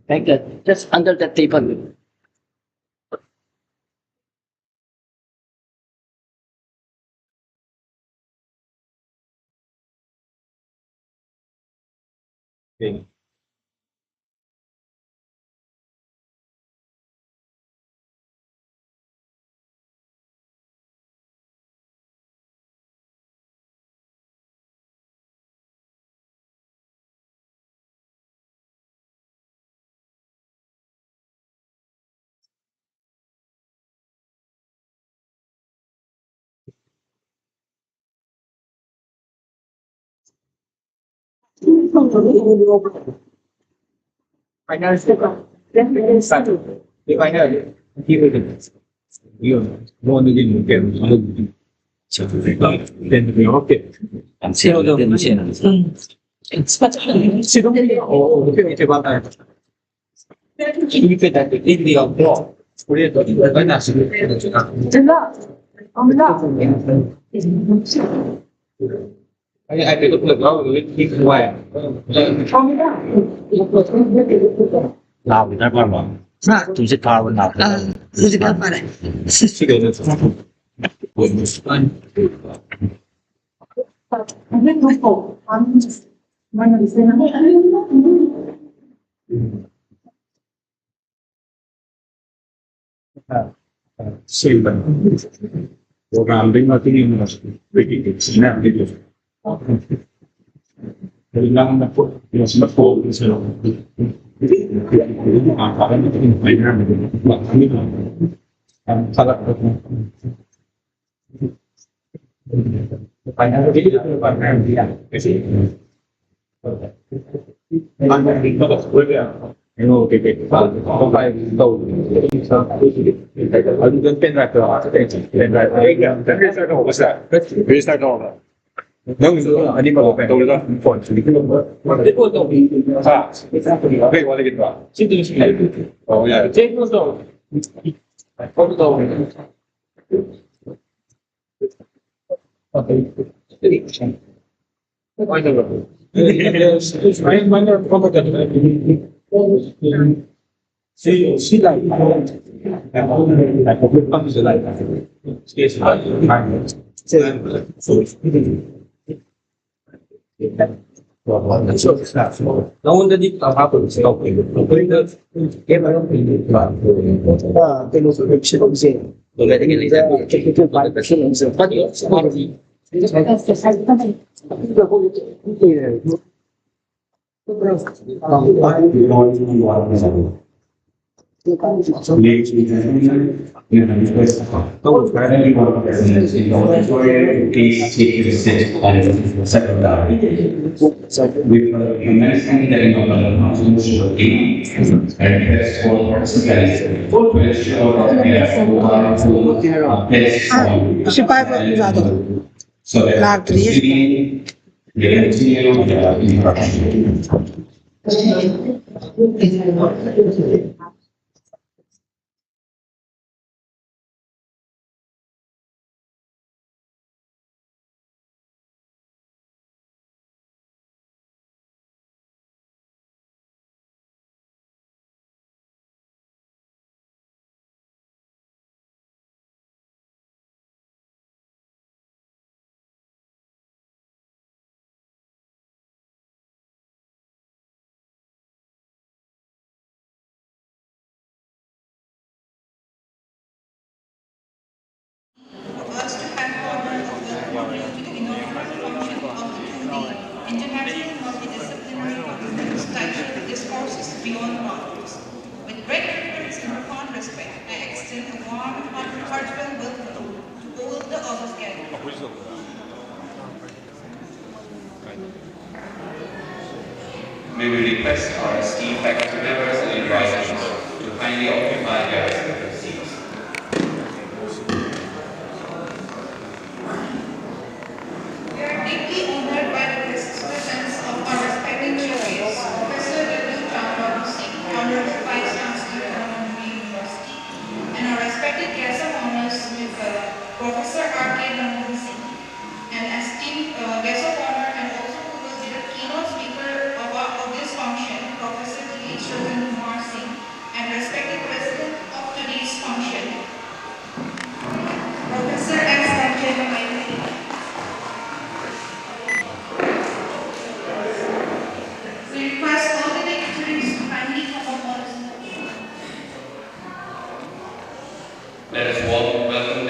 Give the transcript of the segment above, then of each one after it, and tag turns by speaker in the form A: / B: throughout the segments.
A: Like that, just under the table.
B: Lao thì nó còn chúng sẽ cao hơn nào
A: Musical pare.
C: program din natin yung sinabi dito. Kailangan na po yung smartphone sa para natin may namin ang salat ko. Kaya dito yung partner dia kasi ang dito ko ano okay kung tayo sa ano din pen drive ko sa pen drive restart all basta restart all não anima ko pen wala phone so dito dito to okay wala gito sino oh yeah take those down photo down okay why not I wonder how she like comes to life. Stays like nauna dito ang hapon sa okay. Kaya mayroon pinusunod siya kung siya. Tulad ng ilang technical participation sa pati sa party.
D: International multidisciplinary conference titled Discourses Beyond Boundaries. With great reverence and profound respect, I extend a warm, heartfelt welcome to all the August gathering.
E: May we request our esteemed faculty members and advisors to kindly occupy their respective seats.
D: We are deeply honored by the presence of our respected chairman, Professor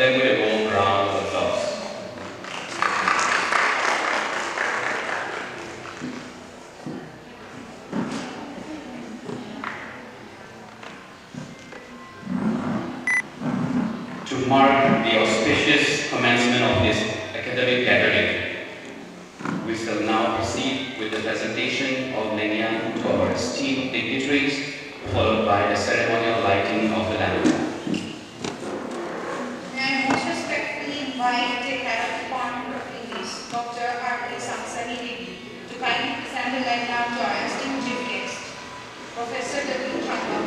E: them with a warm round of applause. To mark the auspicious commencement of this academic gathering, we shall now proceed with the presentation of Lenya to our esteemed dignitaries, followed by the ceremonial lighting of the lamp.
D: May I most respectfully invite the head of the Department of English, Dr. R.K. Sansari Devi, to kindly present the Lenya to our esteemed chief guest, Professor W. Chandra.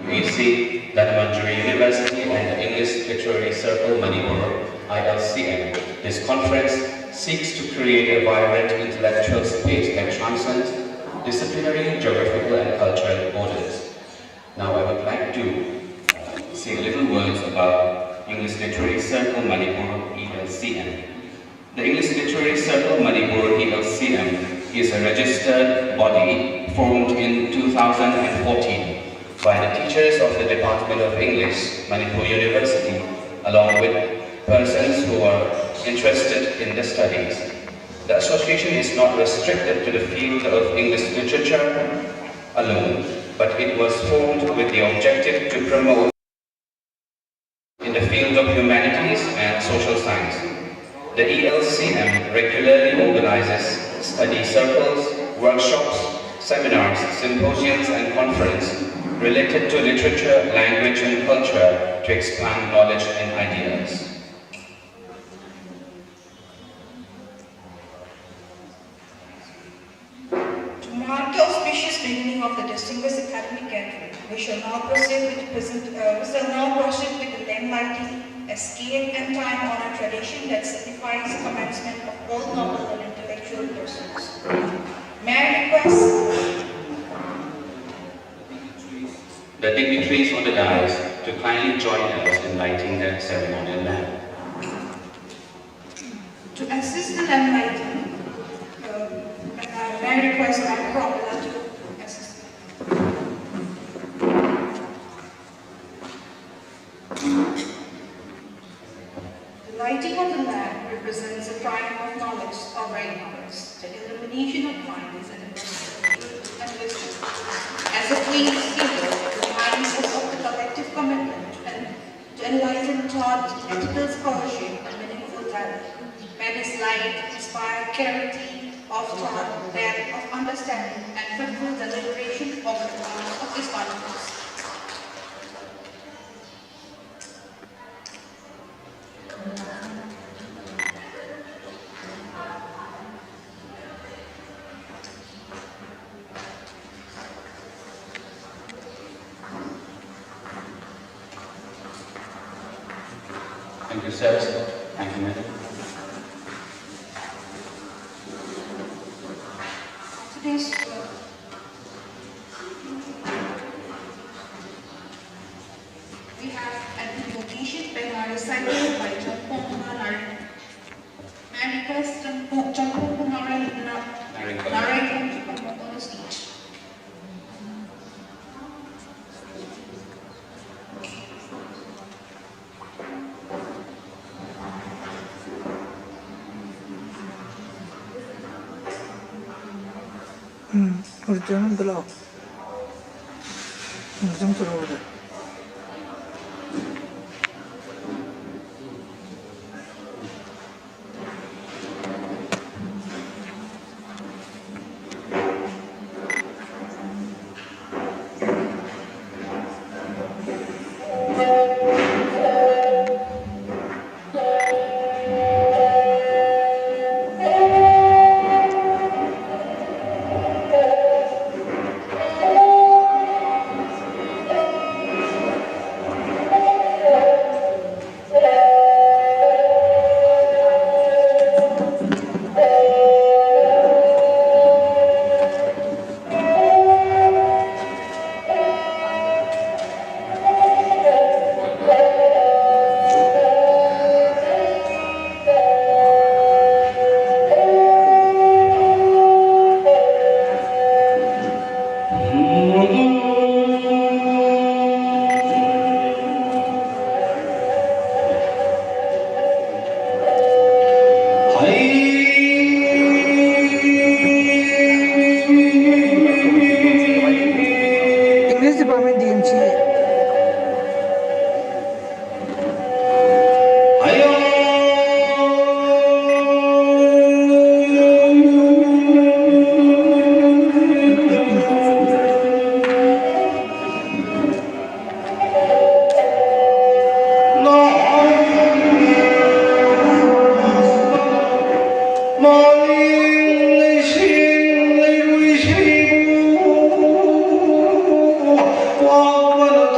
D: We see that Manjari University and the English Literary Circle Manipur, ILCM, this conference seeks to create a vibrant intellectual space that transcends disciplinary, geographical and cultural borders. Now I would like to say a little words about English Literary Circle Manipur, ELCM. The English Literary Circle Manipur, ELCM, is a registered body formed in 2014 by the teachers of the Department of English, Manipur University, along with persons who are interested in the studies. The association is not restricted to the field of English literature alone, but it was formed with the objective to promote in the field of humanities and social science. The ELCM regularly organizes study circles, workshops, seminars, symposiums and conferences related to literature, language and culture to expand knowledge and ideas. To mark the auspicious beginning of the distinguished academic gathering, we shall now proceed with the lamp lighting, a scale and time-honored tradition that signifies the commencement of all noble and intellectual pursuits. May I request
E: the dignitaries on the dais to kindly join us in lighting the ceremonial lamp.
D: assist the landlady. May I request our Propala to assist? The lighting of the lamp represents a triumph of knowledge of rainfalls, the illumination of minds and wisdom. As a clean symbol, it reminds us of the collective commitment to enlighten thought, ethical scholarship, and meaningful dialogue. May this light inspire clarity of thought, depth of understanding, and fruitful deliberation of this conference.
E: Thank you, sir. Thank you, madam.
D: Today's we have an invocation by recited by Champakumar. May I request Champakumar narrate to come up on the stage.
F: Urjanın dalaw. Urjan soruldu. English Department DMCA.
G: Hãy subscribe cho kênh Ghiền Mì Gõ để không bỏ lỡ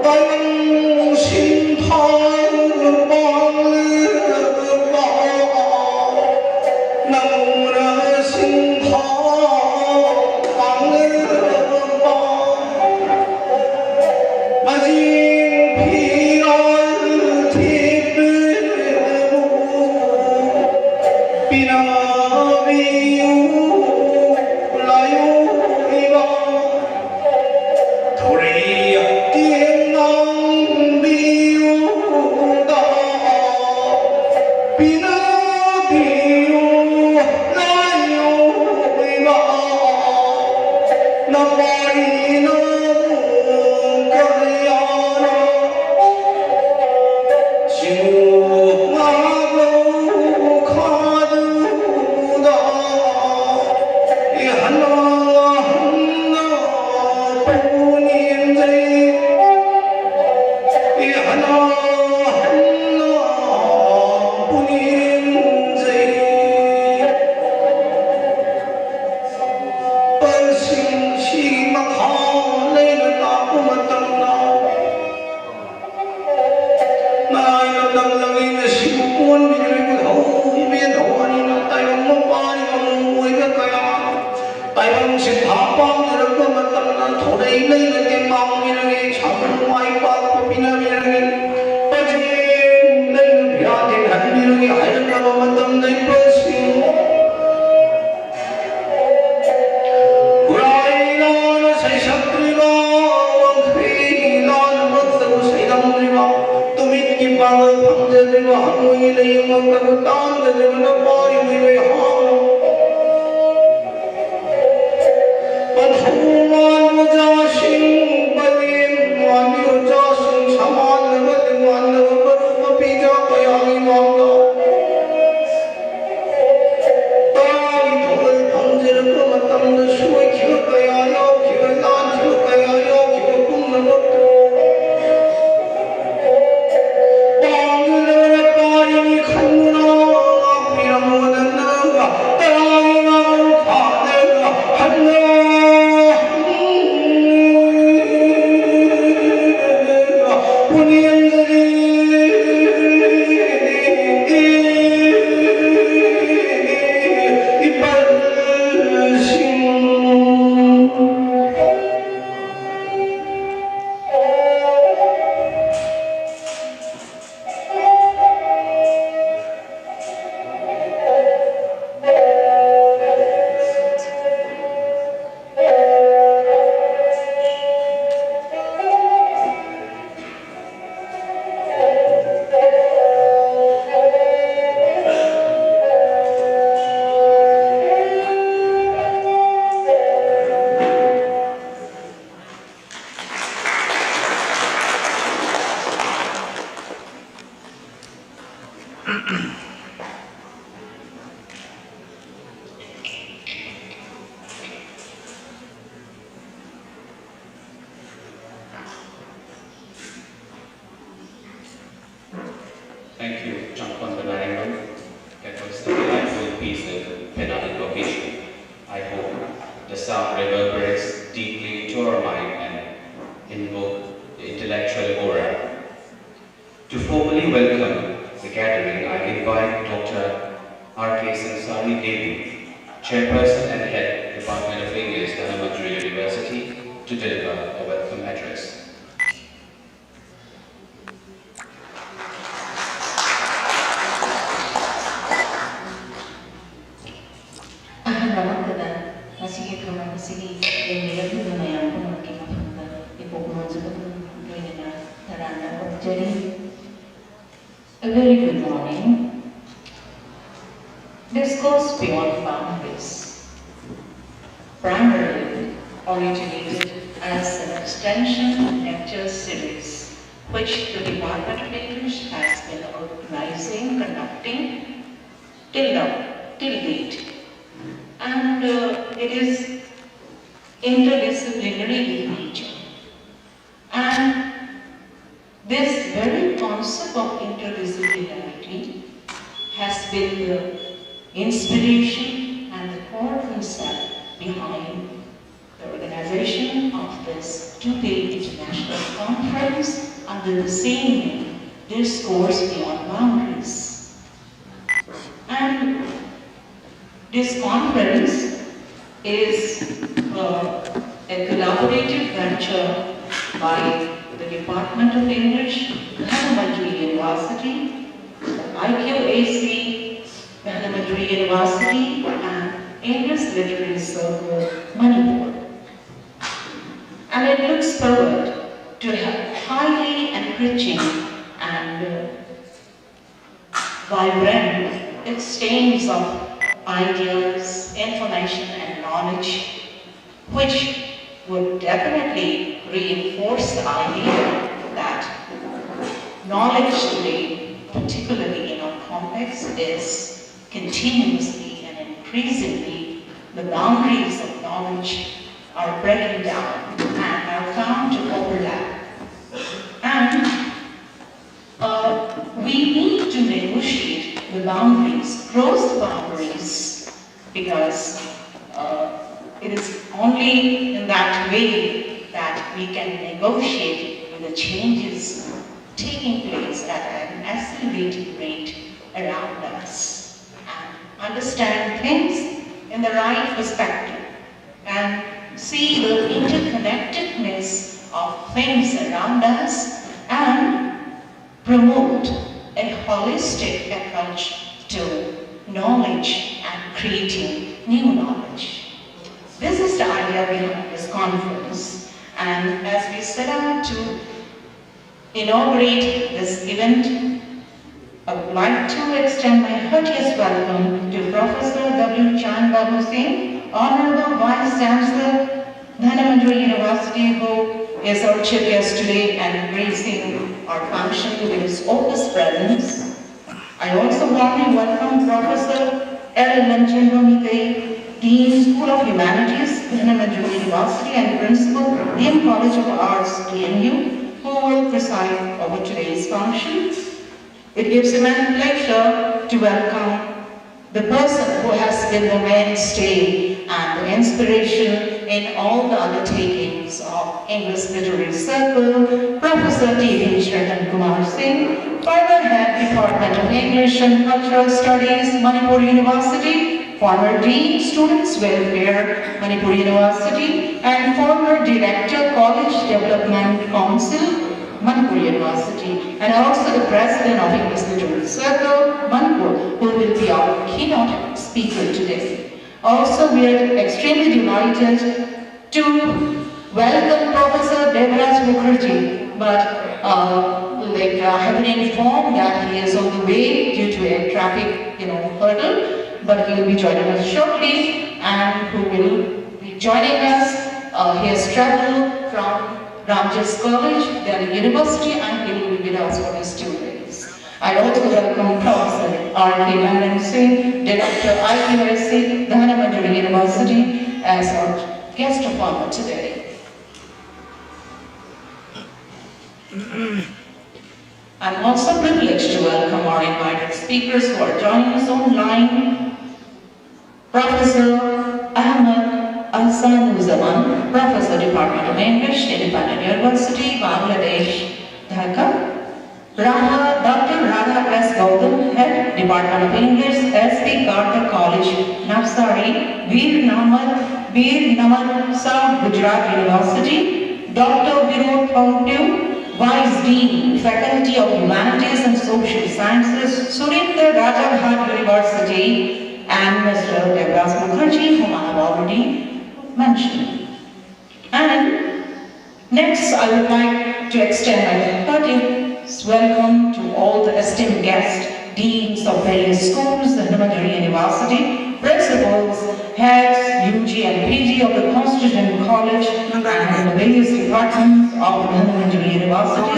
G: 恩心盼望了吧，能了心盼望了吧，阿金皮儿铁路，比那比有来有一个。Tori tiếng nắng biu đỏ, pina biu lai ôi ngọ, na bari na kaya na, chiu ngã lâu khá du đỏ, hắn Hãy subscribe cho kênh Ghiền Mì Gõ để không bỏ lỡ những video hấp dẫn
E: Thank you, Champon Banarangan. That was a delightful piece of penal vocation. I hope the sound reverberates deeply into our mind and invoke the intellectual aura. To formally welcome the gathering, I invite Dr. R.K. Sansari Devi, Chairperson and Head, Department of English, Dhanamajri University, to deliver a welcome address.
D: A very good morning. This goes beyond boundaries. Primarily originated as an extension lecture series, which the Department of English has been organizing, conducting till date. And it is interdisciplinary in nature. And this very concept of interdisciplinarity has been the inspiration and the core concept behind the organization of this two-day international conference under the same name, Discourse Beyond Boundaries. And this conference is a collaborative venture by the Department of English, Madrid University, the IQAC, Madrid University, and English Literary Circle, Manipur. And it looks forward to a highly enriching and vibrant exchange of ideas, information, and knowledge, which would definitely reinforce the idea that knowledge today, particularly in our context, is continuously and increasingly the boundaries of knowledge are breaking down and are found to overlap. And we need to negotiate the boundaries, cross the boundaries, because it is only in that way that we can negotiate with the changes taking place at an accelerated rate around us and understand things in the right perspective and see the interconnectedness of things around us and promote a holistic approach to knowledge and creating new knowledge. This is the idea behind this conference, and as we set out to inaugurate this event, I would like to extend my heartiest welcome to Professor W. Chan Babu Singh, Honorable Vice Chancellor, Dhanamandri University, who is our chief guest today and gracing our function with his august presence. I also warmly welcome Professor L. Lanchendra, Dean, School of Humanities, Dhanamandri University, and Principal, Dean College of Arts, DMU, who will preside over today's function. It gives immense pleasure to welcome the person who has been the mainstay and the inspiration in all the undertakings of English Literary Circle, Professor T.V. Shravan Kumar Singh, former Head Department of English and Cultural Studies, Manipur University, former Dean, Students' Welfare, Manipur University, and former Director, College Development Council, Manipur University, and also the President of English Literary Circle, Manipur, who will be our keynote speaker today. Also, we are extremely delighted to welcome Professor Devraj Mukherjee, but I have been informed that he is on the way due to a traffic hurdle, but he will be joining us shortly, and who will be joining us. He has traveled from Ramjas College, Delhi University, and he will be with us for his 2 days. I also welcome Professor R.K. Nandan Singh, Director IQAC, Dhanamandri University, as our guest of honor today. I'm also privileged to welcome our invited speakers who are joining us online. Professor Ahmed Ahsanuzaman, Professor, Department of English, Independent University, Bangladesh, Dhaka. Dr. Radha S. Gautam, Head, Department of English, S.P. Carter College, Navsari, Veer Naman, South Gujarat University. Dr. Vinod Pongtu, Vice Dean, Faculty of Humanities and Social Sciences, Surendra Rajabhat University, and Mr. Devraj Mukherjee, whom I have already mentioned. And next, I would like to extend my heartiest welcome to all the esteemed guests, deans of various schools, the Dhanamandri University, principals, heads, UG and PG of the Constituent College, and the various departments of Dhanamandri University,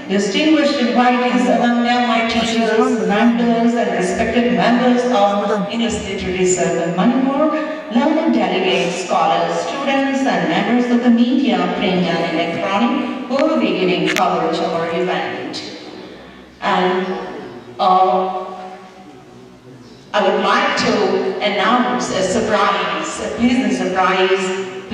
D: distinguished invitees, alumni, my teachers, mentors, and respected members of English Literary Circle Manipur, learned delegates, scholars, students, and members of the media, print and electronic, who will be giving coverage of our event. And I would like to announce a surprise, a pleasant surprise.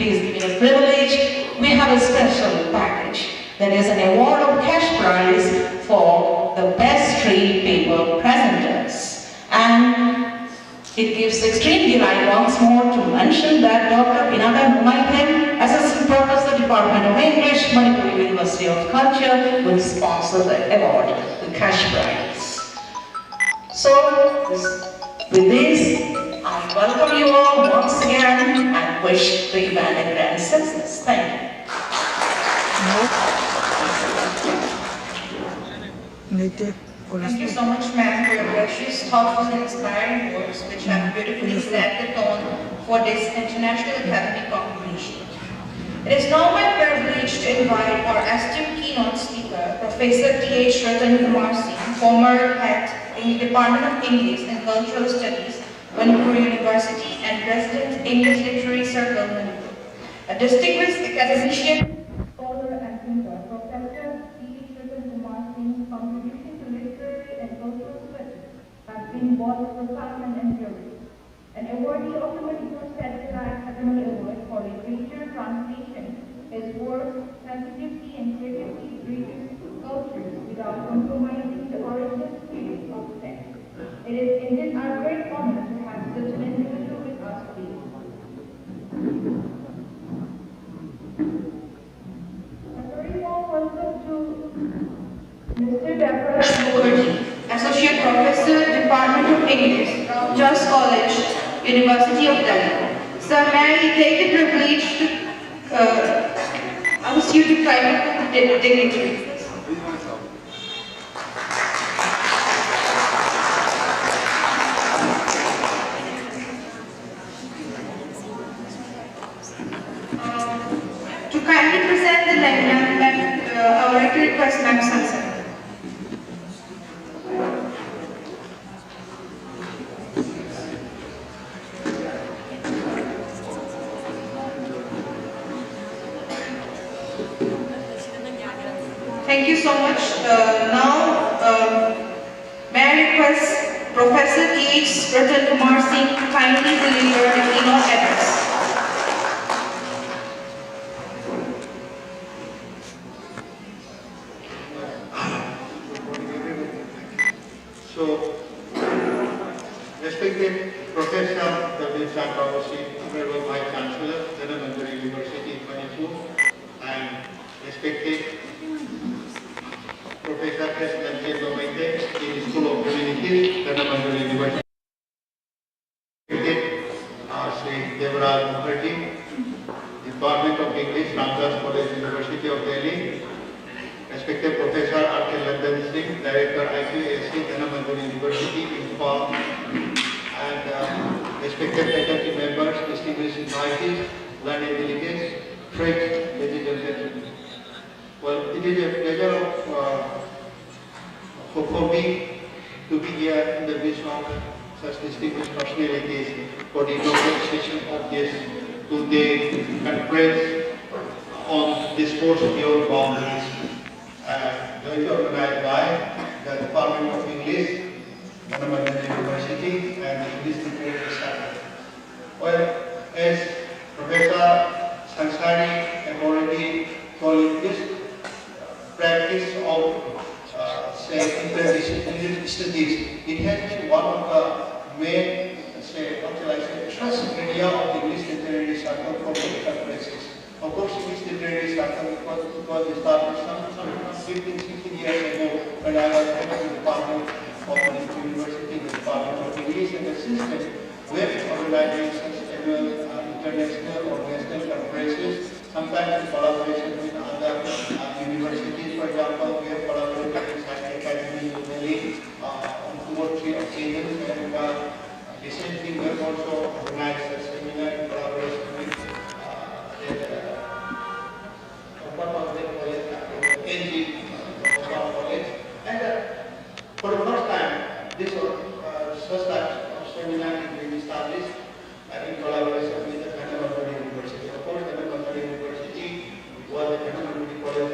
D: please give me the privilege. We have a special package. That is an award of cash prize for the best trade paper presenters. And it gives extreme delight once more to mention that Dr. Pinaka Maitem, Assistant Professor, Department of English, Manipur University of Culture, will sponsor the award, the cash prize. So, with this, I welcome you all once again and wish the event a grand success. Thank you. Thank you so much, ma'am, for your precious, thoughtful, and inspiring words, which have beautifully set the tone for this international academic competition. It is now my privilege to invite our esteemed keynote speaker, Professor T.H. Ratan Kumar Singh, former head in the Department of English and Cultural Studies, Manipur University, and President, English Literary Circle, Manipur. A distinguished academician, scholar, and thinker, Professor T.H. Ratan Kumar Singh's contribution to literary and cultural studies has been both profound and enduring. An awardee of the Manipur Satellite Academy Award for Literature Translation, his work sensitively and creatively bridges cultures without compromising the original spirit of text. It is indeed our great honor to have such an individual with us today. A very warm welcome to Mr. Deborah Mukherjee, Associate Professor, Department of English, Just College, University of Delhi. Sir, may I take the privilege to ask you to climb the dignitary? To kindly present the lecture, I would like to request Ma'am Sansan. Thank you so much. May I request Professor T.H. Ratan Kumar Singh to kindly deliver the keynote address.
H: So, respected Professor W. Chakravarti, Honorable Vice Chancellor, Dhanamantri University, Manipur, and respected Professor S. Lanchet Maite in the School of Communities, Dhanamantri University, respected Sri Devraj Mukherjee, Department of English, Ramdas College, University of Delhi, respected Professor R.K. London Singh, Director IQAC, Dhanamantri University, Imphal, and respected faculty members, distinguished invitees, learned delegates, friends, ladies and gentlemen. Well, it is a pleasure for me to be here in the midst of such distinguished personalities for the inaugural session of this two-day conference on discourse beyond boundaries. Jointly organized by the Department of English, Dhanamantri University, and the English Literature Center. Well, as Professor Sansari have already told, this practice of interdisciplinary studies, it has been one of the main, trust area of the English Literary Circle for many conferences. Of course, English Literary Circle was established some 15, 16 years ago when I was head of the Department of Manipur University, the Department of English, and the system with organizations, annual, international or national conferences, sometimes in collaboration with other universities. For example, we have collaborated with Science Academy in Delhi on 2 or 3 occasions, and recently we have also organized a seminar in collaboration with college, and for the first time, this such type of seminar is being established in collaboration with the Dhanamantri University. Of course, Dhanamantri University was the Dhanamantri College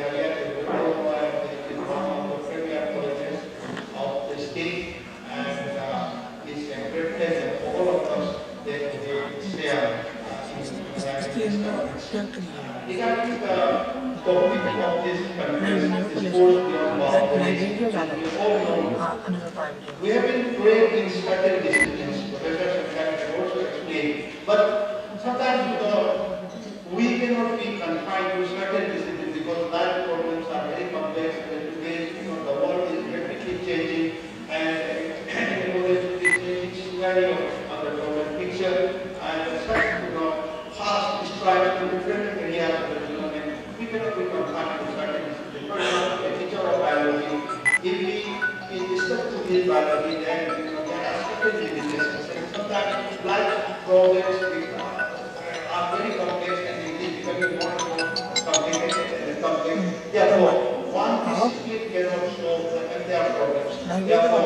H: disposed beyond boundaries.
F: Library का जाना
H: We all know
F: हाँ another private.
H: we have been trained in certain disciplines, professors have also explained, but sometimes we cannot be confined to certain disciplines because life problems are very complex and today the world is rapidly changing and rapidly changing scenario of the global picture and such fast strides to different areas of the development. We cannot be confined to certain disciplines. For example, a teacher of biology, if we stuck to his biology, then there are certain limitations. And sometimes life problems are very complex and it is becoming more and more complicated and complex. Therefore, one discipline cannot solve the entire problems. Therefore,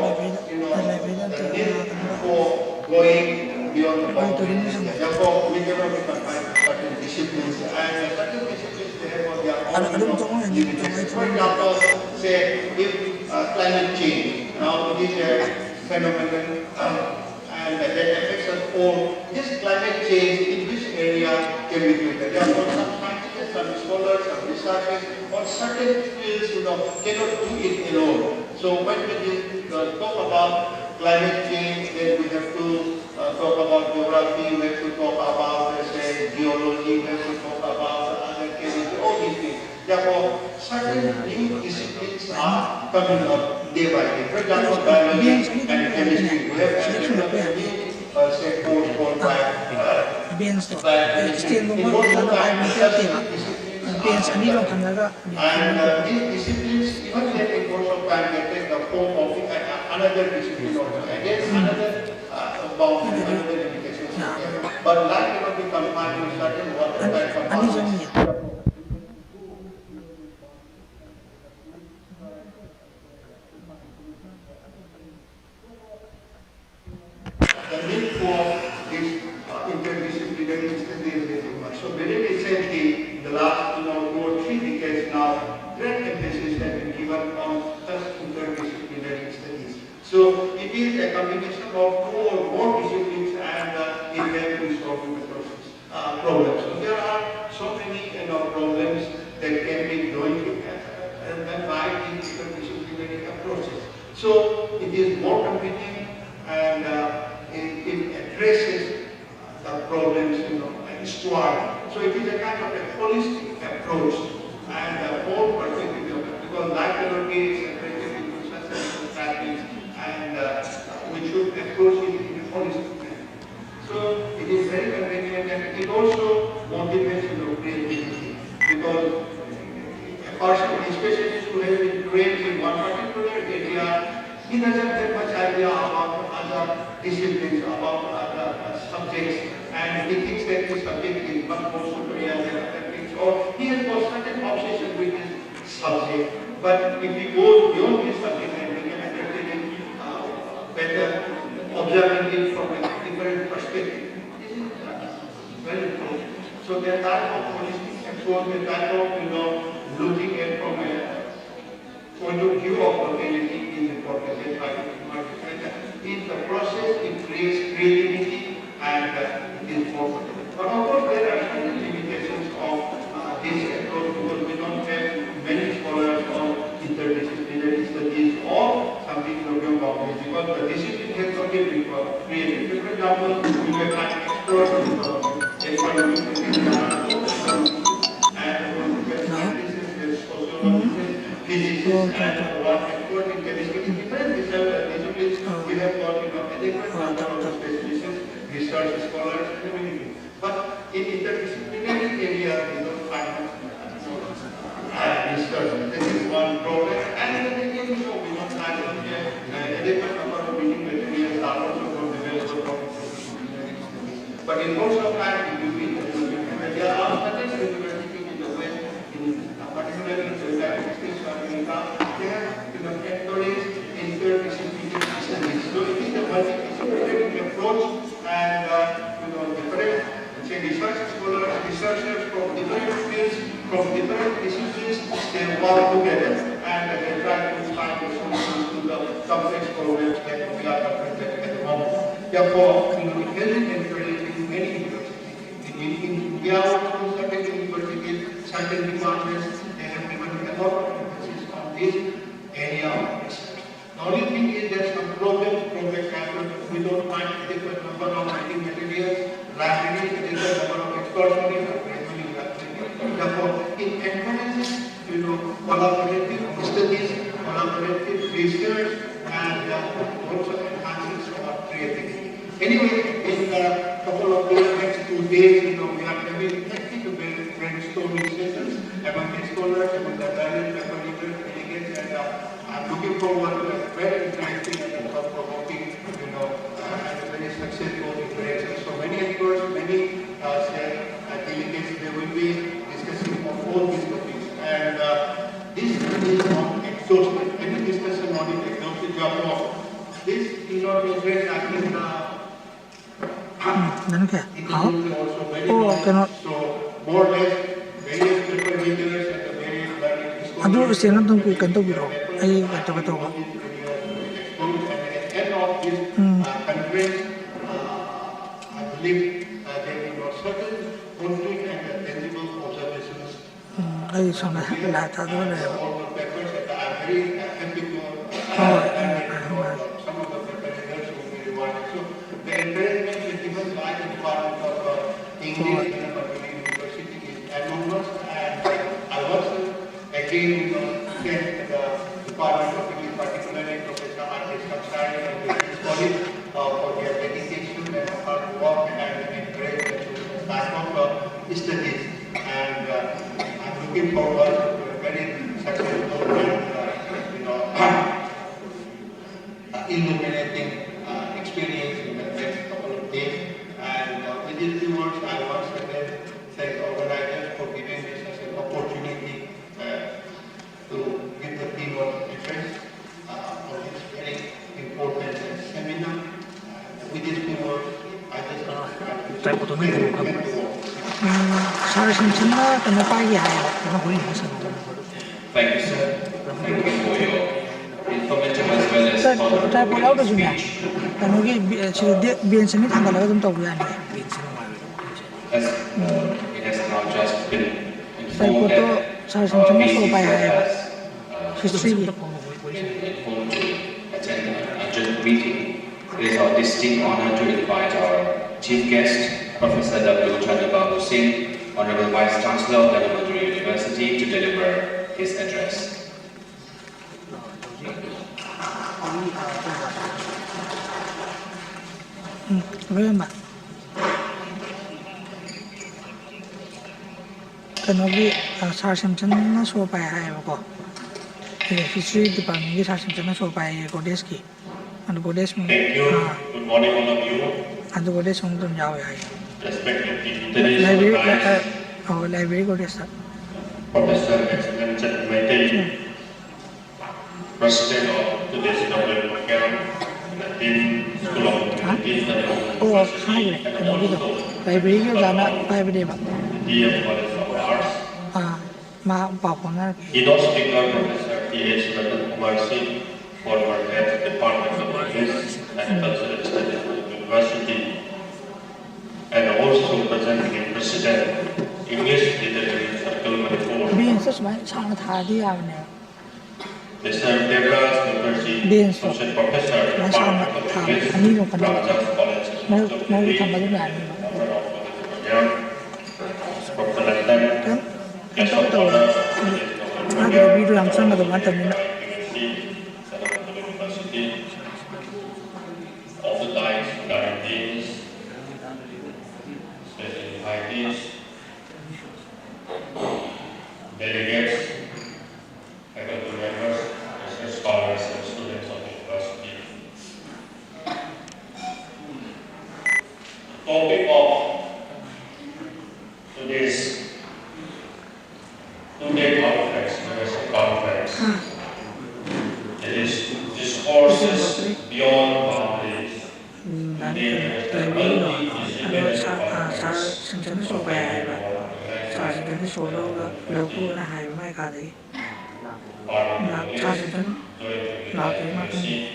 H: the need for going beyond the boundaries. Therefore, we cannot be confined to certain disciplines. And certain disciplines, they have their own limitations. For example, say, if climate change, now it is a phenomenon and that affects us all. This climate change, in which area can we do that? Therefore, some scientists, some scholars, some researchers, or certain fields, cannot do it alone. So when we talk about climate change, then we have to talk about geography, we have to talk about, let's say, geology, we have to talk about other chemistry, all these things. Therefore, certain new disciplines are coming up day by day. For example, biology and chemistry, we have a new say course called and these disciplines, even in the course of time, they take the form of another discipline also. Again, another boundary, another limitations. But life cannot be confined to certain watertight compartments. The need for this interdisciplinary study is very much. So very recently, the last 2 or 3 decades now, great emphasis has been given on such interdisciplinary studies. So it is a combination of 2 or more disciplines and it helps in solving the problems. So there are so many problems that can be jointly and by these interdisciplinary approaches. So it is more convenient and it addresses the problems, and squad. So it is a kind of a holistic approach and a more perspective because life cannot be separated into such practice and we should approach it in a holistic manner. So it is very convenient and it also motivates creativity because a person, especially who has been trained in one particular area, he doesn't have much idea about other disciplines, about other subjects, and he thinks that his subject is much more superior than other things, or he has got certain obsession with his subject. But if he goes beyond his subject and he can understand it better, observing it from a different perspective, this is very important. So that type of holistic approach, the type of looking at from a point of view of locality is important. In the process, it creates creativity and it is more. But of course, there are certain limitations of this approach because we don't have many scholars on interdisciplinary studies or something local boundaries because the discipline has not yet been created. For example, you may find experts in economics and physics and one expert in chemistry. In different disciplines, we have got adequate number of specialists, research scholars, and many things. But in interdisciplinary areas, we don't find research. This is one problem. And then again, we don't have adequate number of reading materials are also available from interdisciplinary studies. But in most of time, we do it. There are certain universities in the West, particularly in the United States of America, they have encouraged interdisciplinary studies. So it is a multidisciplinary approach and different research scholars, researchers from different fields, from different disciplines, they work together and they try to find the solutions to the complex problems that we are confronted at the moment. Therefore, it has been encouraged in many universities. In India, also certain universities, certain departments, they have given a lot of emphasis on adequate number of writing materials, rapidly adequate number of exploratory and gradually rapidly. Therefore, it encourages, collaborative studies, collaborative research, and also enhances our creativity. Anyway, in a couple of next 2 days, we are having practical brainstorming sessions among scholars, among the various member leaders, delegates, and I'm looking forward to a very interesting and thought-provoking, and a very successful interaction. So many experts, many delegates, they will be discussing on all these topics. And this is not exhaustive. Any discussion on it exhaustive job of this is not interest, I think.
F: นั่นแค่
H: It
F: เอา
H: is also very
F: โอ้
H: long.
F: กันเนาะ
H: So more or less various paper makers and the various learning
F: อันดูเสียงนั้นต้องคุยกันต้องวิโรไอ้กันจะไปตัว
H: exposed and at the end of this conference, I believe there will be certain concrete and tangible observations.
F: ไอ้สมัยหลายตาตัวเลย
H: All the papers that I am very happy to some of the paper leaders will be rewarded. So the encouragement is given by the Department of English in the University is enormous, and I also again thank the Department of English, particularly Professor R.S. Kamsari and his colleagues for their dedication and hard work and encouragement to start off studies. And I'm looking forward to a very successful and illuminating experience in the next couple of days. And with these few words, I once again thank organizers for giving me such an opportunity to give the keynote address for this very important seminar. With these few words, I just want to
F: Tại một tổ chức của các sau đó xin nó cần nó bay dài nó hủy những sự
E: Thank you, sir. Thank you for your informative as well as
F: tại
E: thoughtful
F: bộ lão đó dùng nhà
E: speech.
F: tại nó cái chỉ biên sinh thằng đó là chúng tôi làm biên sinh ngoài
E: As it has now just been
F: tại bộ
E: informed
F: to
E: that
F: sau đó xin nó số bay
E: BCCA
F: dài
E: has
F: history
E: informed to attend a joint meeting. It is our distinct honor to invite our chief guest, Professor W. Chandrababu Singh, Honorable Vice Chancellor of Dhanamantri University, to deliver his address.
F: với mà cái nó cái sau xem chân nó số bay dài mà có thì history department cái sau xem chân nó số bay có desk kì anh có desk mình
I: Thank you. Good morning, all of you.
F: anh có desk mình tuần giàu vậy
I: Respected dignitaries,
F: library
I: organized,
F: library có desk
I: Professor Excellent Chatmate, President of today's Nobel Program, the Dean School of Humanities and
F: ô hai rồi cái nó cái đó library cái là nó bay về đây mà
I: DM College of Arts.
F: mà bảo con nó
I: Keynote speaker Professor T.H. Ratan Kumar Singh, former head Department of English and Cultural Studies at the University, and also presenting President English Literary Circle Manipur.
F: biên rất là sang nó thả đi à này
I: Mr. Devras Mukherjee,
F: Biên
I: Associate Professor,
F: nó sang nó
I: Department of
F: thả
I: English,
F: anh đi một phần
I: Rajasthan College,
F: nó đi thăm vào lúc này
I: Dr. London,
F: kan
I: guest
F: itu
I: of
F: tahu
I: honor,
F: ada video yang sama dengan temen
I: University, all the guides, guarantees, special invitees, delegates, faculty members, research scholars, and students of the university. The topic of today's two-day conference, university conference, it is discourses beyond boundaries.
F: sa sinh sản số bè và sa sinh sản số đâu là khu là hai mấy cả đấy là sa sinh sản là cái mà cái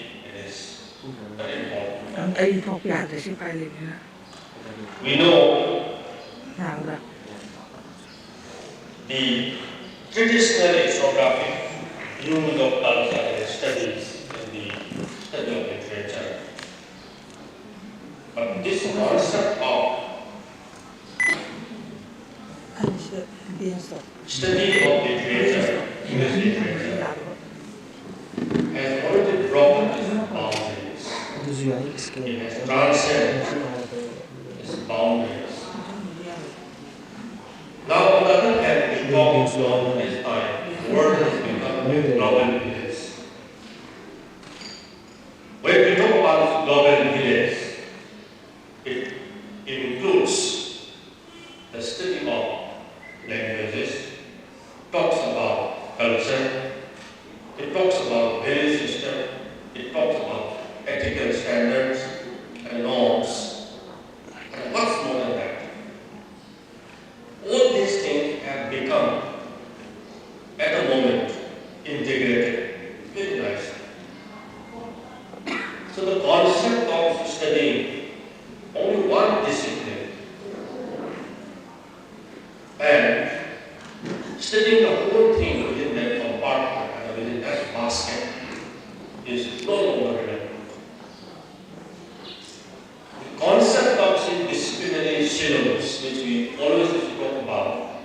F: ấy thuộc nhà thì sẽ phải lên nữa
I: We know
F: hàng là
I: the traditional ethnographic use of culture and studies in the study of literature this concept of
F: 暗示边手
I: study of literature, English literature,
F: 打的
I: has already broken its boundaries.
A: 就是原因 skill
I: It has transcended its boundaries. Now, on the other hand, we talk about this time, the world has become a global village. When we talk about global village, it includes the study of languages, talks about culture, it talks about value system, it talks about ethical standards and norms, and what's more than that. All these things have become, at the moment, integrated very nicely. So the concept of studying only one discipline and studying the whole thing within that compartment and within that basket is no longer relevant. The concept of disciplinary syllabus, which we always talk about,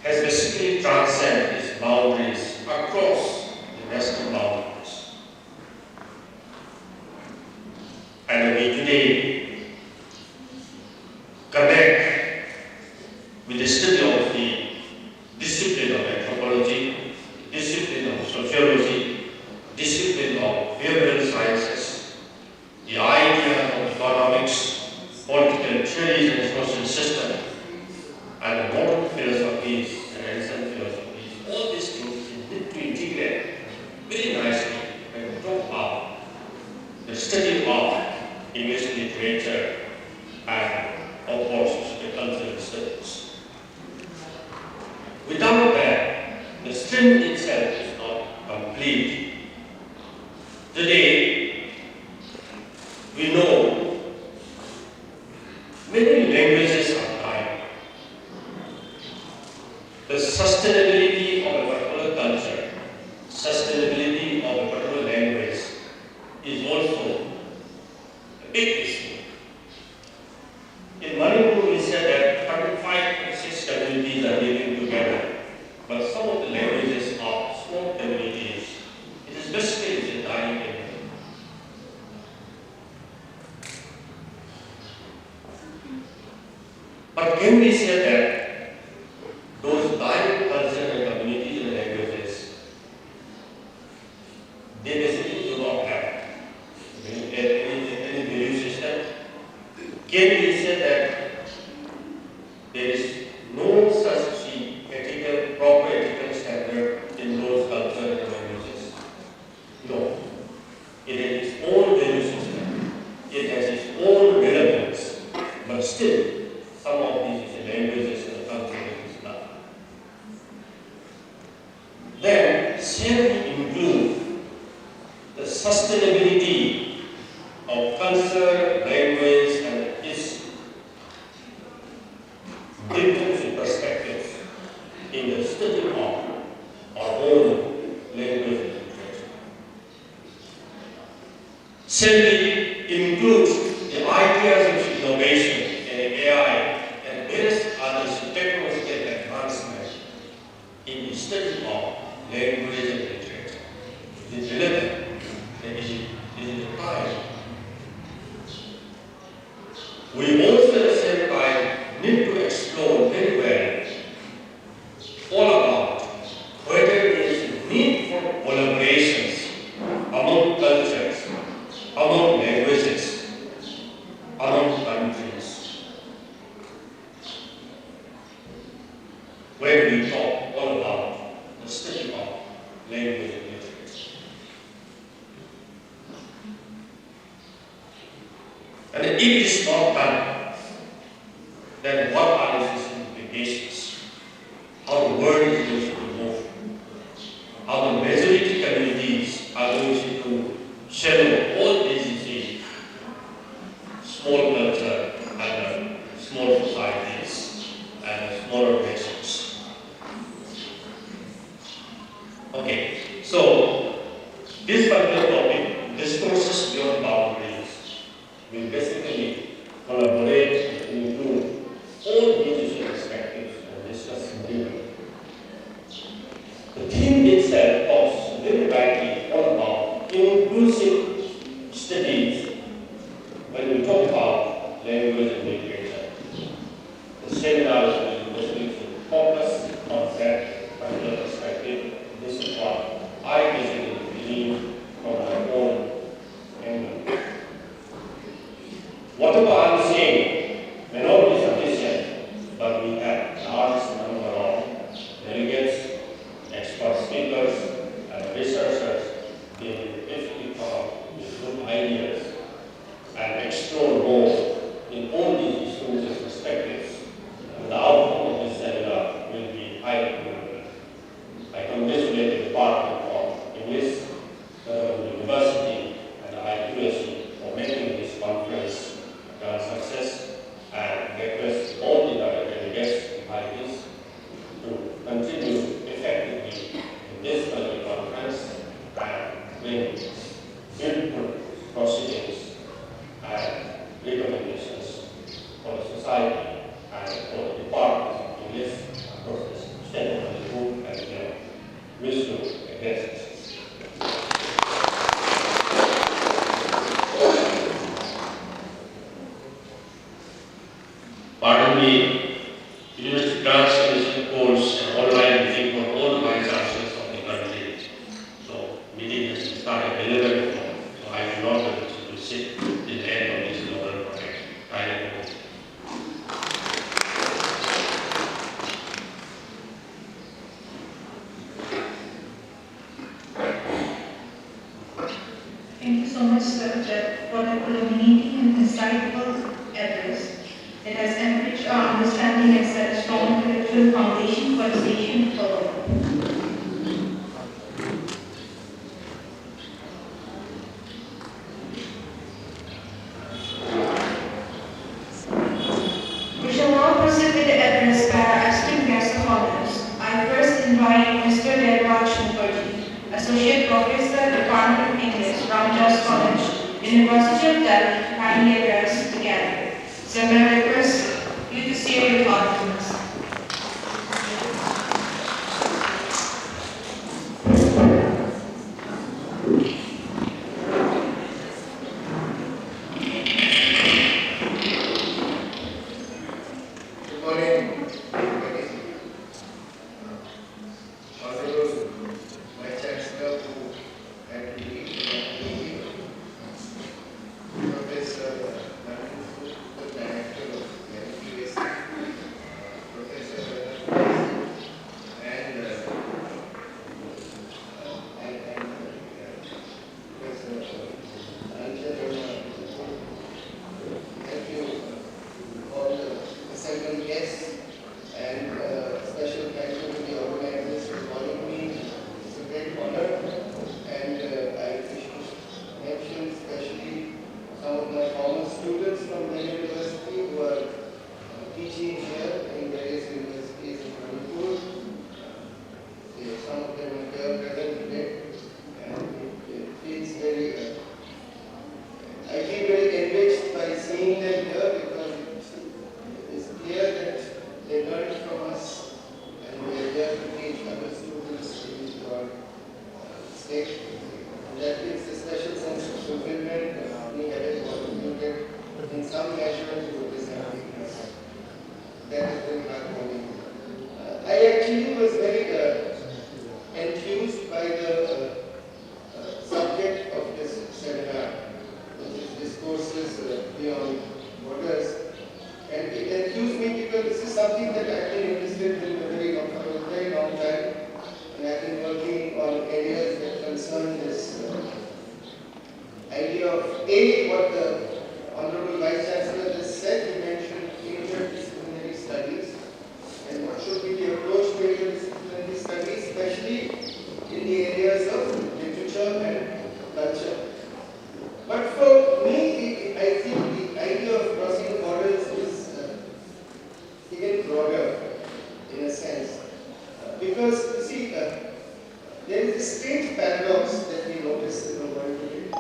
I: has basically transcended its boundaries across the Western boundaries. And we today connect with the study of the discipline of anthropology, discipline of sociology, discipline of behavioral sciences, the idea of economics, political theories and social system, and the modern philosophies and ancient philosophies. All these things need to integrate very nicely when we talk about the study of English literature and, of course, the cultural studies. Without that, the stream itself is not complete. Today, we know many languages are dying. The sustainability of a particular culture, sustainability of a particular language is also a big issue. In Manipur, we said that 35-6 communities are living together, but some of the languages are small communities. It is basically a dying community. But can we say that those dying cultures and communities and languages, they basically do not have any value system? Can we say that there is no such ethical, proper ethical standard in those cultures and languages? No. It has its own value system. It has its own relevance. But still, some of these languages and cultures is not. Then, shall we include the sustainability of culture, language, and its different perspectives in the study of our own language and literature? Shall we include the ideas of innovation and AI and various other technological advancements in the study of language and literature? Is it relevant? Is it time? We also at the same time need to explore very well all about whether there is a need for collaborations among cultures, among languages, among countries. When we talk all about the study of language and literature. And if it is not done, then what are its implications? How the world is going to move? How the majority communities are going to shadow all these issues, small culture and small societies and smaller nations. Okay, so this particular topic, discourses beyond boundaries, The theme itself talks very rightly all about inclusive studies when we talk about language and literature. The seminars will focus on that particular perspective. This is what I basically believe from my own angle. Whatever I'm saying may not be sufficient, but we have large number of delegates, expert speakers, and researchers being effectively come up with good ideas and explore more in all these issues and perspectives. And the outcome of this seminar will be highly valuable. I congratulate the Department of English, the University, and the IQSC for making this conference a success, and request all the other delegates like this to contribute effectively in this particular conference and bring beautiful proceedings and recommendations for the society and for the Department of English and Professor State of the Group and wish you a great success. Pardon me, University grants scholarship course and online meeting for all vice chancellors of the country. So meeting has started 11 o'clock. So I will not be able to sit till the end of this global project.
D: Thank you so much, Sir, for the illuminating and insightful address. It has enriched our understanding and set a strong intellectual foundation for the nation further. We shall now proceed with the address by our esteemed guest of honors. I first invite Mr. Delraj Mukherjee, Associate Professor, Department of English, Ramjas College, University of Delhi, kindly address the gathering. So may I request you to say your arguments.
H: Good morning, everybody. Honorable Vice Chancellor who had to leave, Professor Nandu, the Director of DMCA, Professor and Professor Anjana. Thank you all the assembled guests, and special thank you to the organizers for calling me. It's a great honor, and I wish to mention especially some of my former students from the university who are teaching here in various universities in Manipur. Some of them are here present today, and it feels very, I feel very enriched by seeing them here because it's clear that they learned from us and we are here to teach other students in our state. And that gives a special sense of fulfillment and me having contributed in some measure to representing us. That is very heartwarming. I actually was very enthused by the subject of this seminar, which is discourses beyond borders. And it enthused me because this is something that I've been interested in for a very long time. And I've been working on areas that concern this idea of what the Honorable Vice Chancellor just said. He mentioned interdisciplinary studies and what should be the approach to interdisciplinary studies, especially in the areas of literature and culture. But for me, I think the idea of crossing borders is even broader in a sense. Because, you see, there is a strange paradox that we notice in the world today.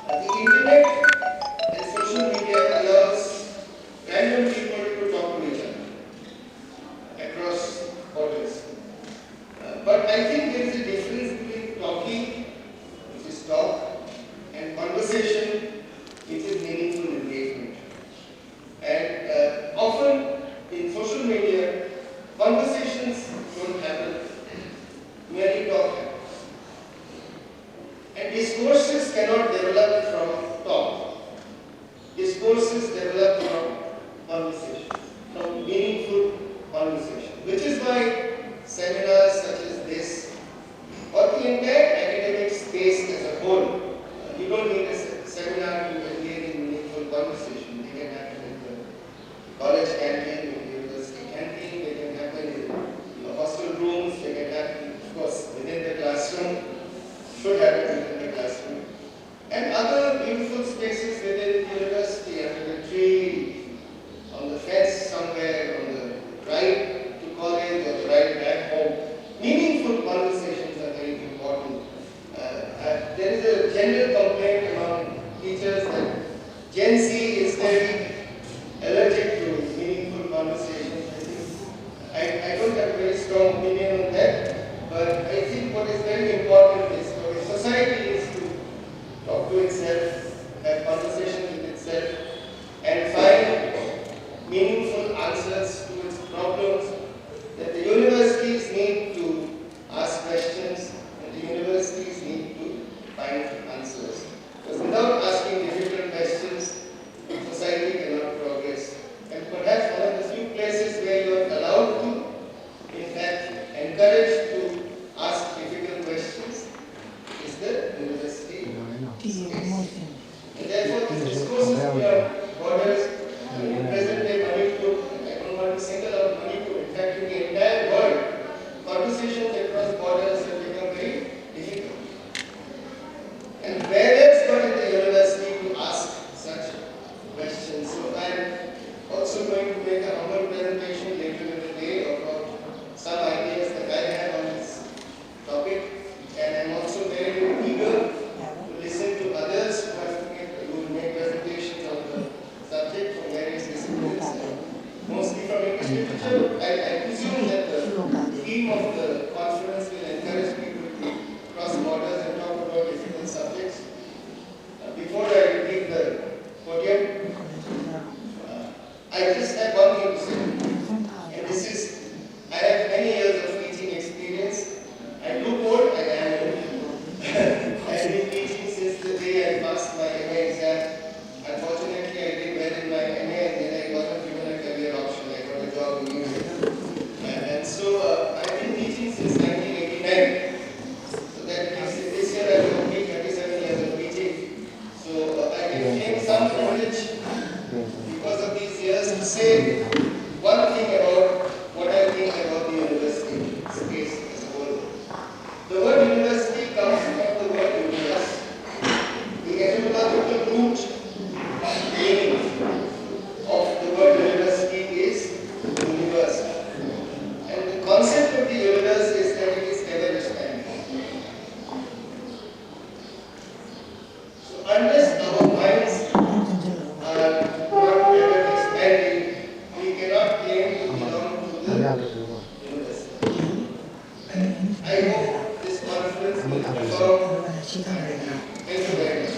H: The internet and social media allows random people to talk to each other across borders. But I think there is a difference between talking, which is talk, and conversation, which is meaningful engagement. And often in social media, conversations don't happen, merely talk happens. And discourses cannot develop from talk. Discourses develop from conversation, from meaningful conversation, which is why seminars such as this, or the entire academic space as a whole, you don't need a seminar to engage in meaningful conversation. They can happen in the college canteen, in the university canteen, they can happen in the hostel rooms, they can happen, of course, within the classroom, should happen within the classroom. And other beautiful spaces within the university, under the tree, on the fence somewhere, on the ride to college or the ride back home. Meaningful conversations are very important. There is a general complaint among teachers that Gen Z is very allergic to meaningful conversations. I don't have a very strong opinion on that, but I think what is very important is for a society is to talk to itself, have conversations with itself, and find meaningful answers to its problems. That the universities need to ask questions, and the universities need to find answers. Because without asking difficult questions, society cannot progress. And perhaps one of the few places where you are allowed to, in fact, encouraged to ask difficult questions is the university. And therefore, these discourses beyond borders, in present day Manipur, I don't want to single out Manipur, in fact, in the entire world, conversations across borders have become very difficult. And where else but in the university to ask such questions? So I am also going to make a humble presentation later in the day about some ideas that I have on this topic. And I am also very eager to listen to others who will make presentations on the subject from various disciplines, mostly from English literature. I presume that the theme of the conference will encourage people to cross borders and talk about difficult subjects. Before I leave the podium, I just have one thing to say, and this is, I have many years of teaching experience. I look old, and I am old. I have been teaching since the day I passed my MA exam. Unfortunately, I did well in my MA, and then I wasn't given a career option. I got a job in New York. And so I've been teaching since 1989. So that means this year I will complete 37 years of teaching. So I can claim some privilege because of these years to say one thing about what I think about the university space as a whole. The word university comes from the word universe. The etymological root meaning of the word university is universe. And the concept of the universe is that it is ever expanding. So unless our minds are not ever expanding, we cannot claim to belong to the university. I hope this conference will perform. Thank you very much.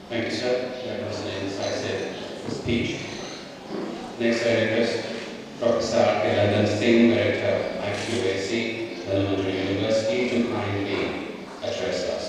E: Thank you, sir. That was an incisive speech. Next, I request Professor R.K. Ranjan Singh, Director, IQAC, Elementary University, to kindly address us.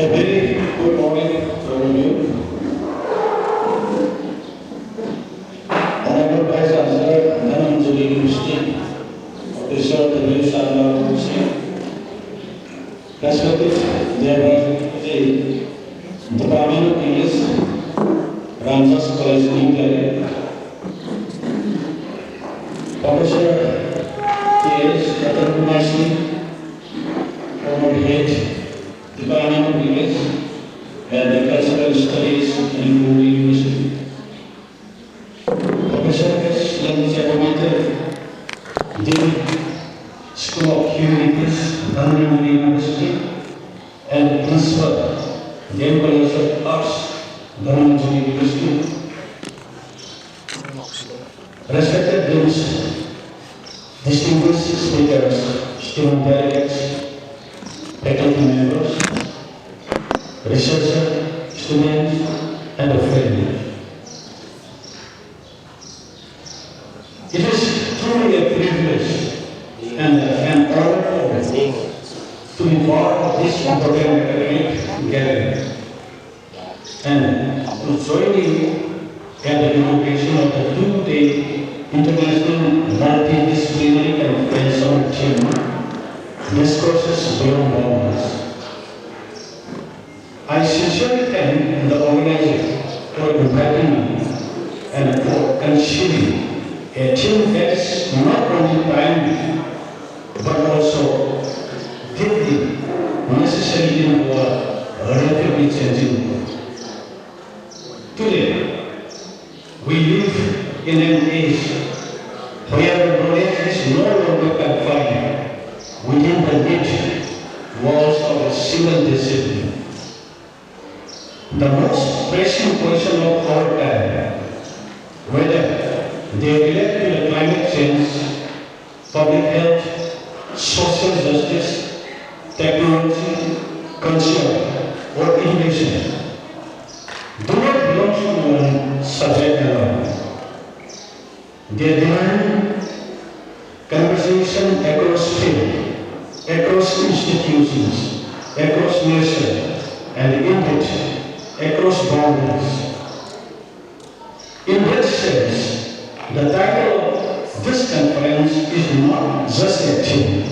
G: A very good morning to all of you. Honorable Vice Chancellor, Dhananjali University, Professor W. Sharma University, Respected Devan, the Dipami Dharma English, Ramjas College, England. Professor K.S. Katarumasi, former head, Department of English and the Cultural Studies in Pune University. Professor S. Lamjapamata, Dean, School of Humanities, Dharma University, and Principal, Dean College of Arts, Dharma University. Respected deans, distinguished speakers, student delegates, faculty members, researchers, students, and friends. It is truly a privilege and an honor to be part of this important academic gathering and to join you at the inauguration of the two-day International Multidisciplinary Conference on Team Discourses Beyond Boundaries. I sincerely thank the organizer for inviting me and for conceiving a team that is not only timely but also deeply necessary in our rapidly changing world. Today, we live in an age where knowledge is no longer confined within the neat walls of a single discipline. The most pressing question of our time, whether they relate to the climate change, public health, social justice, technology, culture, or innovation, do not belong to one subject alone. They demand conversation across fields, across institutions, across nations, and indeed across boundaries. In that sense, the title of this conference is not just a theme,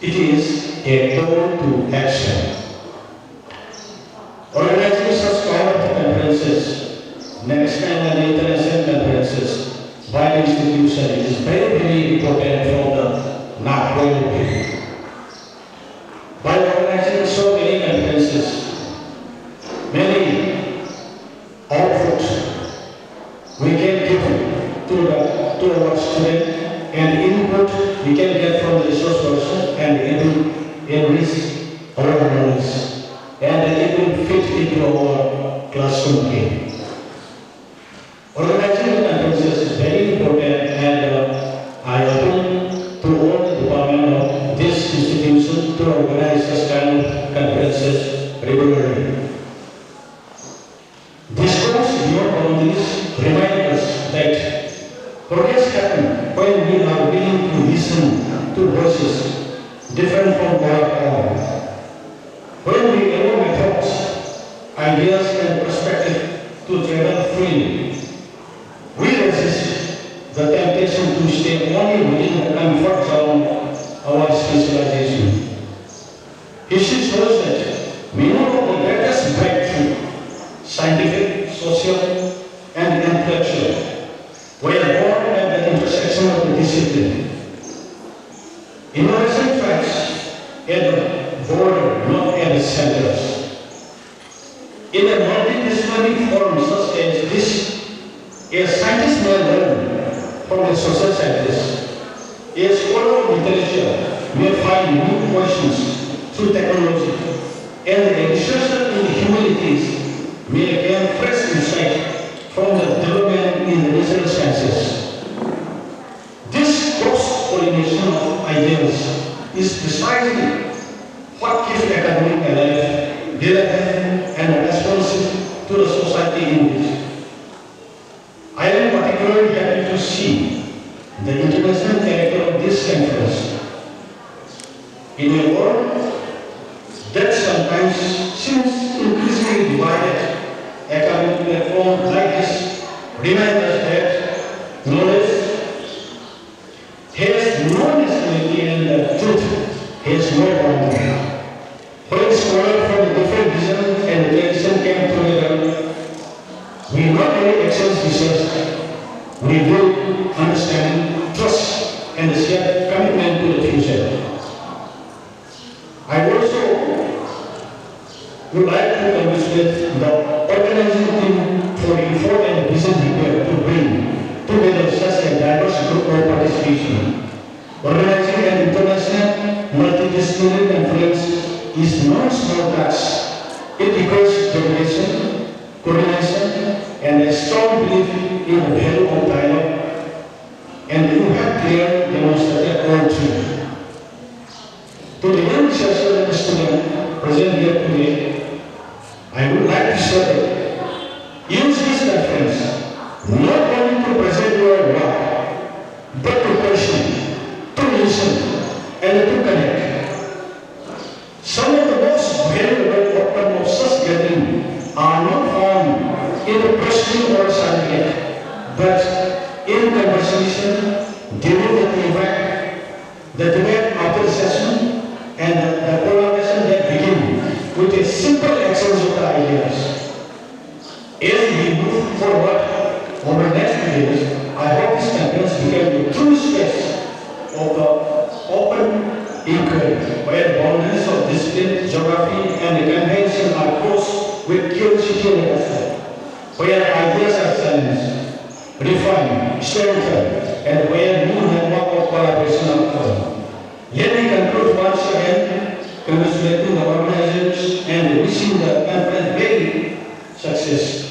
G: it is a call to action. Organizing such kind of conferences, national and international conferences, by the institution is very, very important for the Nagpur people. By organizing so many conferences, many outputs we can give to our students and input we can get from the resource person and it will enrich our knowledge and it will fit into our classroom game. Organizing the conferences is very important and I appeal to all the department of this institution to organize such kind of conferences regularly. Discourse beyond boundaries remind us that progress happens when we are willing to listen to voices different from our own. When we allow methods, ideas and perspectives to travel freely, we resist the temptation to stay only within the comfort zone of our specialization. History shows that many of the greatest breakthroughs, scientific, social, and intellectual, were born at the intersection of the discipline. Innovation thrives at the border, not at the centers. In a multidisciplinary forum such as this, a scientist may learn from a social scientist. A scholar of literature may find new questions through technology, and a researcher in the humanities may gain fresh insight from the development in the natural sciences. This cross-pollination of ideas is precisely what keeps academic alive, relevant, and responsive to the society in which. I am particularly happy to see the international character of this conference. In a world that sometimes seems increasingly divided, academic platforms like this remind us that knowledge has no nationality and the truth has no boundary. When scholars from different visions and traditions came together organizing team for reform and vision required to bring together such a diverse group of participation. Organizing an international multidisciplinary conference is no small task. It requires dedication, coordination, and a strong belief in the value of dialogue, and you have clearly demonstrated all three. To the young researchers and students present here today, I would like to say, use this conference not only to present your work, but to question, to listen, and to connect. Some of the most valuable outcomes of such gathering are not found in the questioning or scientific, but in conversation, during the debate after the session, and the collaboration that begin with a simple exchange of the ideas. As we move forward over the next few years, I hope this conference become a true space of the open inquiry, where boundaries of discipline, geography, and the convention are crossed with curiosity and effort, where ideas are challenged, refined, strengthened, and where new network of collaboration are formed. Let me conclude once again, congratulating the organizers and wishing the conference very success.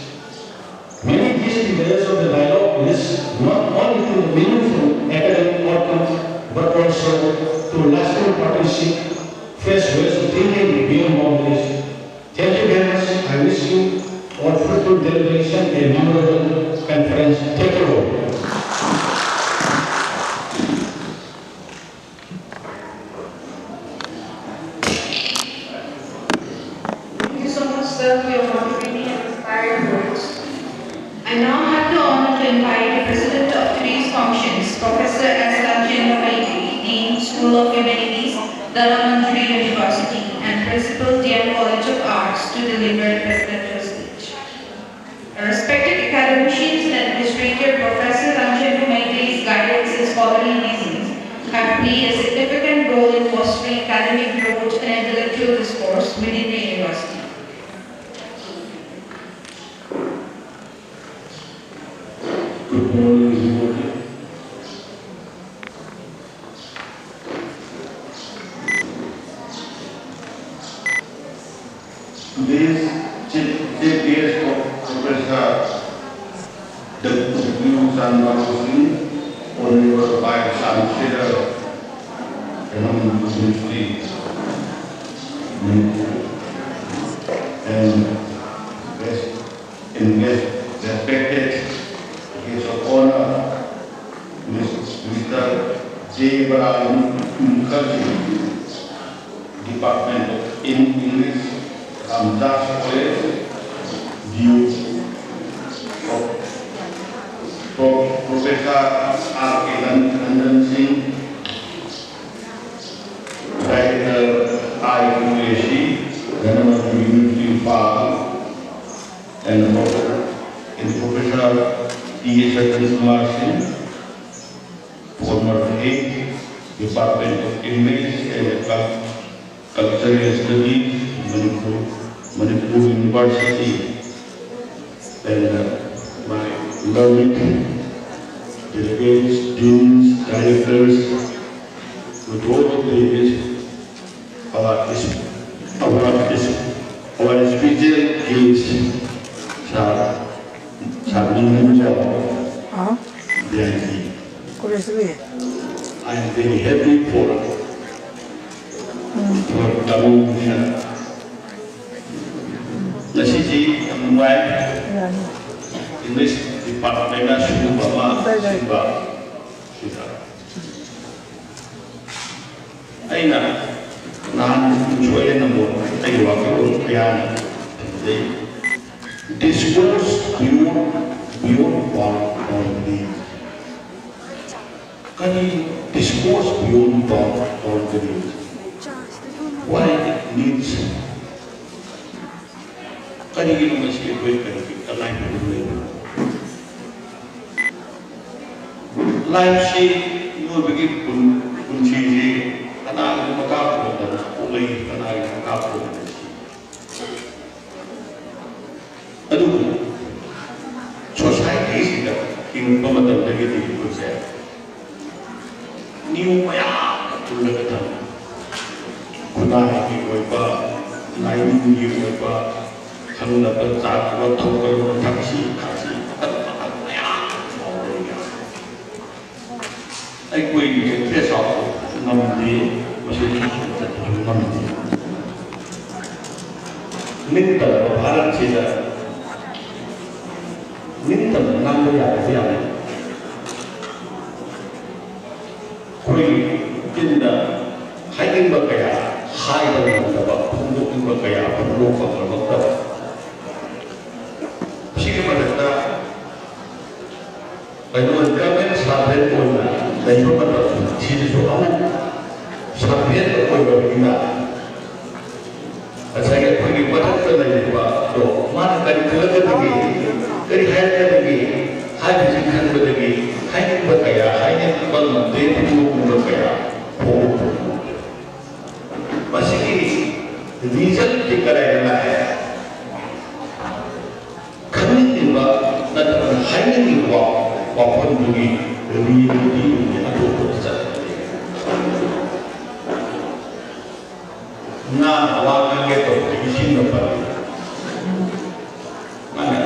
G: Many these details of the dialogue is not only to the meaningful academic outcomes, but also to lasting partnership, fresh ways of thinking beyond boundaries. Thank you very much. I wish you all fruitful deliberation and memorable conference. Take care.
D: For your motivating and inspiring words. I now have the honor to invite the President of today's functions, Professor S. Rajendramaiti, Dean, School of Humanities, Dalamanjuri University, and Principal, DM College of Arts, to deliver a presidential speech. A respected academicians and administrator, Professor Rajendramaiti's guidance and scholarly reasons have played a significant role in fostering academic growth and intellectual discourse within the university.
G: Good morning, everybody. Today's chief guest of Professor DMU Honorable Vice Chancellor, University, and respected guest of honor, Mr. J. Mukherjee, Department of English, Ramdas College, DMU, Professor R.K. Nandan Singh, Director IUAC, University Park, and Professor T.S. Kumar Singh, former head, Department of English and Cultural Studies, Manipur University, and my learned delegates, deans, directors, with all of these, our speaker gives I am very happy for coming here. Nasi English Department Subama Aina Nan join the discourse beyond boundary. Can you discourse beyond boundary? Why it needs? Can you must be aligned? Life say you begin kunci karena makap dan mulai karena makap. Aduh ꯍꯤꯡꯉꯛꯄ ꯃꯇꯝꯗꯒꯤꯗꯤ ꯑꯩꯈꯣꯏꯁꯦ ꯅꯤꯌꯣꯝ ꯃꯌꯥꯝ ꯄꯨꯜꯂꯒ ꯊꯝꯃꯤ ꯈꯨꯟꯅꯥꯏꯒꯤ ꯑꯣꯏꯕ ꯂꯥꯏꯅꯤꯡꯒꯤ ꯑꯣꯏꯕ ꯈꯪꯅꯕ ꯆꯥꯅꯕ ꯊꯧꯒꯜꯂꯣꯟ ꯊꯛꯁꯤ ꯈꯥꯁꯤ ꯃꯌꯥꯝ ꯐꯥꯎꯔꯒ ꯑꯩꯈꯣꯏꯒꯤ ꯐꯦꯁ ꯑꯥꯎꯠ ꯉꯝꯗꯦ ꯃꯁꯤꯁꯨ ꯆꯠꯄꯁꯨ ꯉꯝꯗꯦ ꯅꯤꯡꯇꯝꯕ ꯚꯥꯔꯠꯁꯤꯗ ꯅꯤꯡꯇꯝꯅ ꯉꯥꯡꯕ ꯌꯥꯗꯕ ꯌꯥꯝꯅ ꯑꯩꯈꯣꯏꯒꯤ ꯆꯤꯟꯗ ꯍꯥꯏꯅꯤꯡꯕ ꯀꯌా ꯍꯥꯏꯕ ꯉꯝꯗꯕ ꯐꯣꯡꯗꯣꯛꯅꯤꯡꯕ ꯀꯌꯥ ꯐꯣꯡꯗꯣꯛꯄ ꯉꯝꯃꯛꯇꯕ ꯁꯤꯒꯤ ꯃꯊꯛꯇ ꯒꯚꯔꯟꯃꯦꯟꯠ ꯁꯥꯔꯚꯦꯟꯠ ꯑꯣꯏꯅ ꯂꯩꯕ ꯃꯇꯝꯗ ꯁꯤꯗꯁꯨ ꯑꯃꯨꯛ ꯁꯥꯔꯚꯦꯟꯠ ꯑꯣꯏꯕꯅꯤꯅ ꯉꯁꯥꯏꯒꯤ ꯑꯩꯈꯣꯏꯒꯤ ꯃꯊꯛꯇ ꯂꯩꯔꯤꯕꯗꯣ ꯃꯥꯅ ꯀꯔꯤ ꯈꯜꯂꯛꯀꯗꯒꯦ ꯀꯔꯤ ꯍꯥꯏꯔꯛꯀꯗꯒꯦ ꯍꯥꯏꯕꯁꯤ ꯈꯟꯕꯗꯒꯤ ꯍꯥꯏꯅꯤꯡꯕ ꯀꯌꯥ ꯍꯥꯏꯅꯤꯡꯕ ꯉꯝꯗꯦ ꯐꯣꯡꯗꯣꯛꯅꯤꯡꯕ ꯀꯌꯥ ꯐꯣꯡꯗꯣꯛꯄ मसीही रीजन की करायला है खन्नी निबा नतर हाइने निबा वापन दुगी रियलिटी अतो पचा ना वाका के तो किसी न पर माने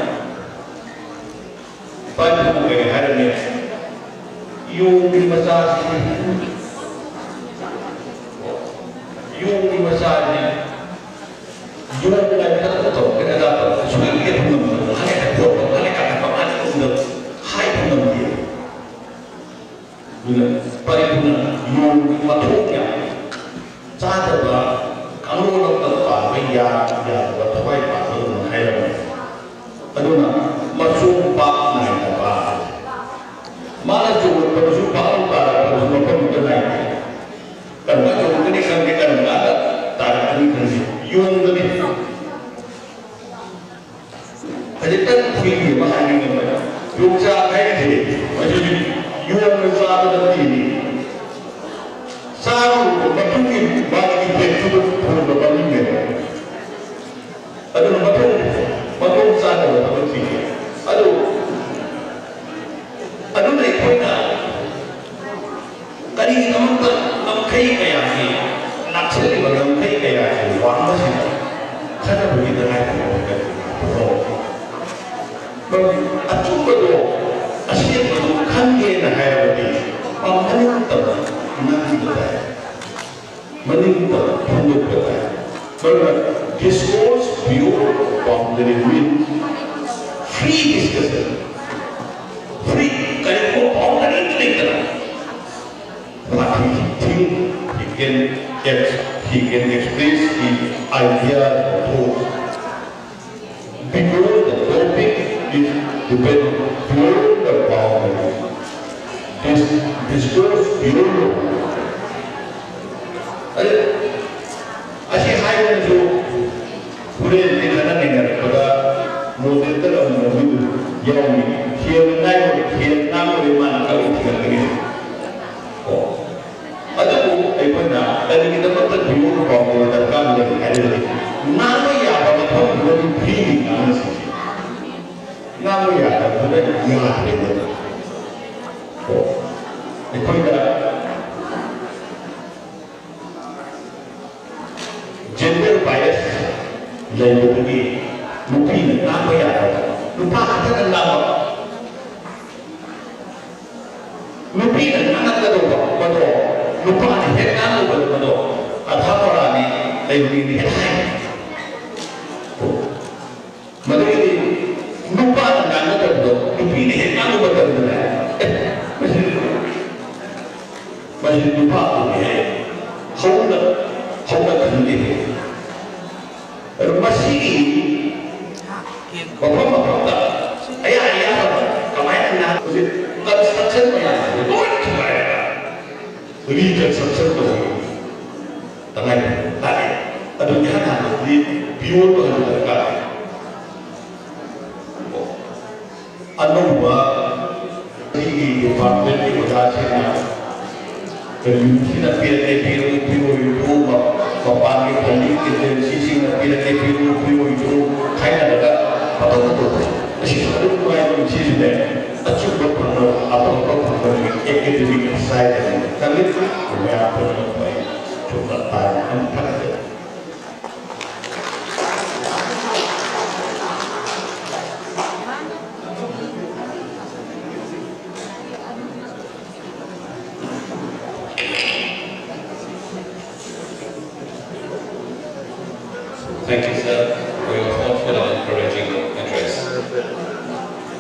G: पांच मुके हर में योगी मसाज योगी मसाज योगी का क्या तो क्या जाता है सुन के हम हने का तो हने का कमाल तो हाई हम दिए पर योगी मतलब क्या चाहता था कानून का पावे या बतवाई पावे है अदुना मसूम पाप नहीं था पाप माला जो मसूम पाप पारा मसूम पाप नहीं karena kalau ini kan kita nggak ada tarik ini yung lebih jadi kan film macam ini kan yung siapa ini macam yung siapa tadi ini saru betul ini bagi betul betul betul ini aduh betul saru betul ini aduh naik mana kali ini kay kaya ni naksali bagam kay kaya ni wang masih kada begitu lagi acung betul asyik betul kan dia nak hayati orang tak nanti betul meninggal hidup betul karena discourse pure boundary with free discussion free kalau boundary itu tidak he can express his idea or thoughts. Because the topic is dependent beyond the boundary. This discourse beyond the boundary. Asyik hanya itu boleh dikatakan dengan pada model dalam model yang dia nama mana kalau tidak begini. Aduh, ayah tadi kita makan biur bawang terkan dari hari nama ya bapa bapa lebih pilih nama ya bapa yang ada. Oh, ayah gender bias lain lagi mungkin nama ya lupa kata nama mungkin anak kedua kedua lupa ni nama kedua ada orang ni lain ni mana ini lupa nama kedua mungkin nama kedua masih lupa ni không là gì masih bapak bapak tak ayah kemarin nak construction mana reconstruction tu tengah tadi ada yang di biur tu ada anu buat di department di wajah kita pilih itu bapak kita sisi kita pilih itu kaya ada apa ꯑꯁꯤꯁꯨ ꯑꯗꯨꯝ
E: Thank you, sir, for your thoughtful and encouraging address.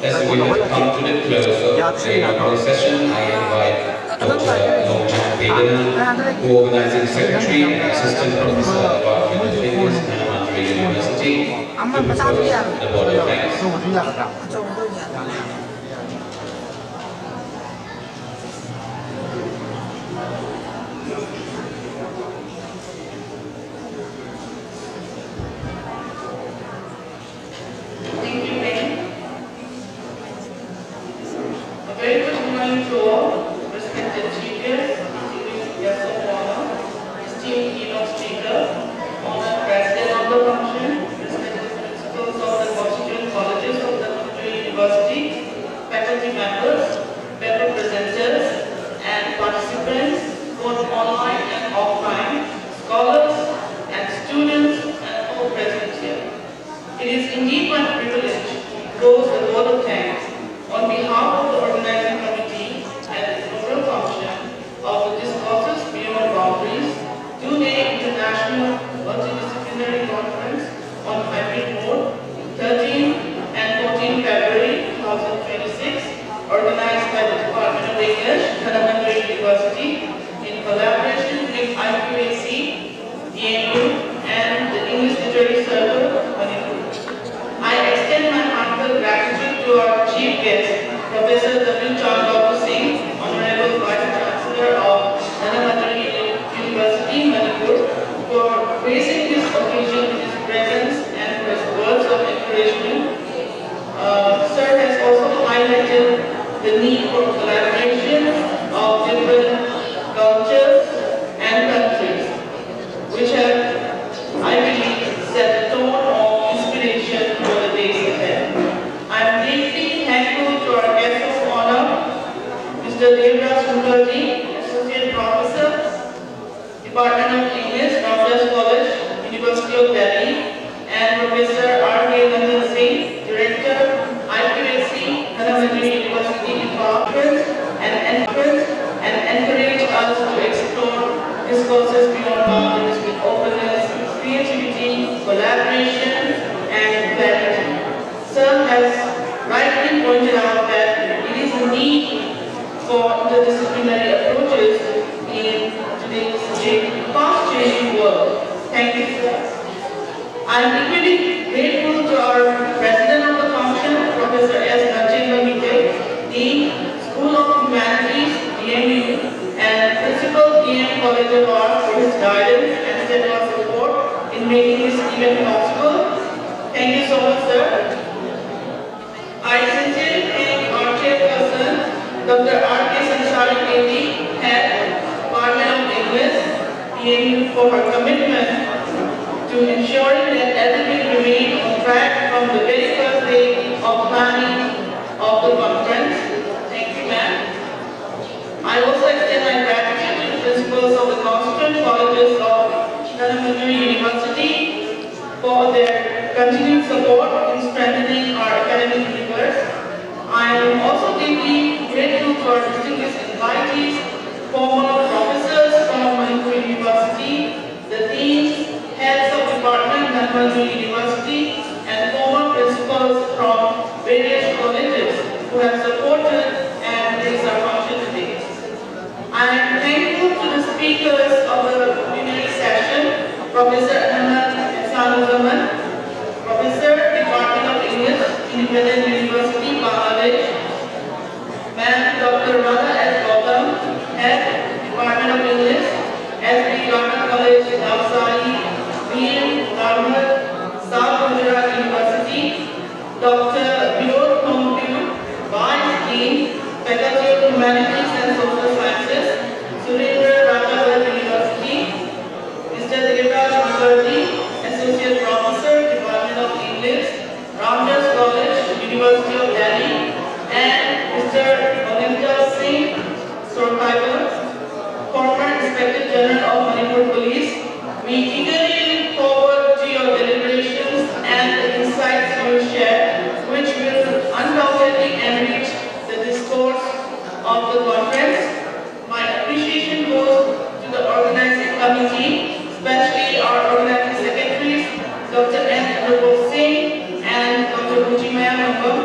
E: As we have come to the close of the inaugural session, I invite Dr. Longchan Pedana, Co-Organizing Secretary and Assistant Professor, Department of English, Manamantri University, to propose the Board of Thanks.
J: Thank you, Ben. A very good morning to all, respected chief guests, distinguished guests of honor, esteemed keynote speaker, honored president of the function, respected principals of the constituent colleges of the University, faculty members, fellow presenters, and participants, both online and offline, scholars and students, and all present here. It is indeed my privilege to close the vote of thanks on behalf of the organizing committee and the inaugural function of the Discourses Beyond Boundaries 2-day International Multidisciplinary Conference on Hybrid Mode, 13 and 14 February 2026, organized by the Department of English, Manamantri University, in collaboration with IQAC, DMU, and the English Literary Circle, Manipur. I extend my heartfelt gratitude to our chief guest, Professor W. Chandra Singh, Honorable Vice Chancellor of Manamantri University, Manipur, for gracing this occasion with his presence and for his words of encouragement. Sir has also highlighted the need for collaboration of different cultures and countries, which have, I believe, set the tone of inspiration for the days ahead. I am deeply thankful to our guest of honor, Mr. Devraj Mukherjee, Associate Professor, Department of English, Ramdas College, University of Delhi, and Professor R.K. Nandan Singh, Director, IQAC, Manamantri University Department, and encourage us to explore discourses beyond boundaries with openness, creativity, collaboration, and clarity. Sir has rightly pointed out that it is a need for interdisciplinary approaches in today's fast-changing world. Thank you, sir. I am equally grateful to our President of the function, Professor S. Nachendra Mite, Dean, School of Humanities, DMU, and Principal DM College of Arts for his guidance and steadfast support in making this event possible. Thank you so much, sir. I sincerely thank our chairperson, Dr. R.K. Sansari Pedi, Head, Department of English, DMU, for her commitment to ensuring that everything remained on track from the very first day of planning of the conference. Thank you, ma'am. I also extend my gratitude to the principals of the constituent colleges of Manamantri University for their continued support in strengthening our academic universe. I am also deeply grateful to our distinguished invitees, former professors from Manipur University, the deans, heads of department at Manipur University, and former principals from various colleges who have supported and raised our function today. I am thankful to the speakers of the plenary session, Professor Ahmed Sanuzaman, Professor, Department of English, Independent University, Bangladesh, Ma'am Dr. Radha S. Gautam, Head, Department of English, S.B. Garner College, Navsari, V.M. Dharmad, South Gujarat University, Dr. Vinod Khompu, Vice Delhi, and Mr. Maninder Singh Survival, former Inspector General of Manipur Police. We eagerly look forward to your deliberations and the insights you will share, which will undoubtedly enrich the discourse of the conference. My appreciation goes to the organizing committee, especially our organizing secretaries, Dr. N. Rupal Singh and Dr. Rujimaya Mambam,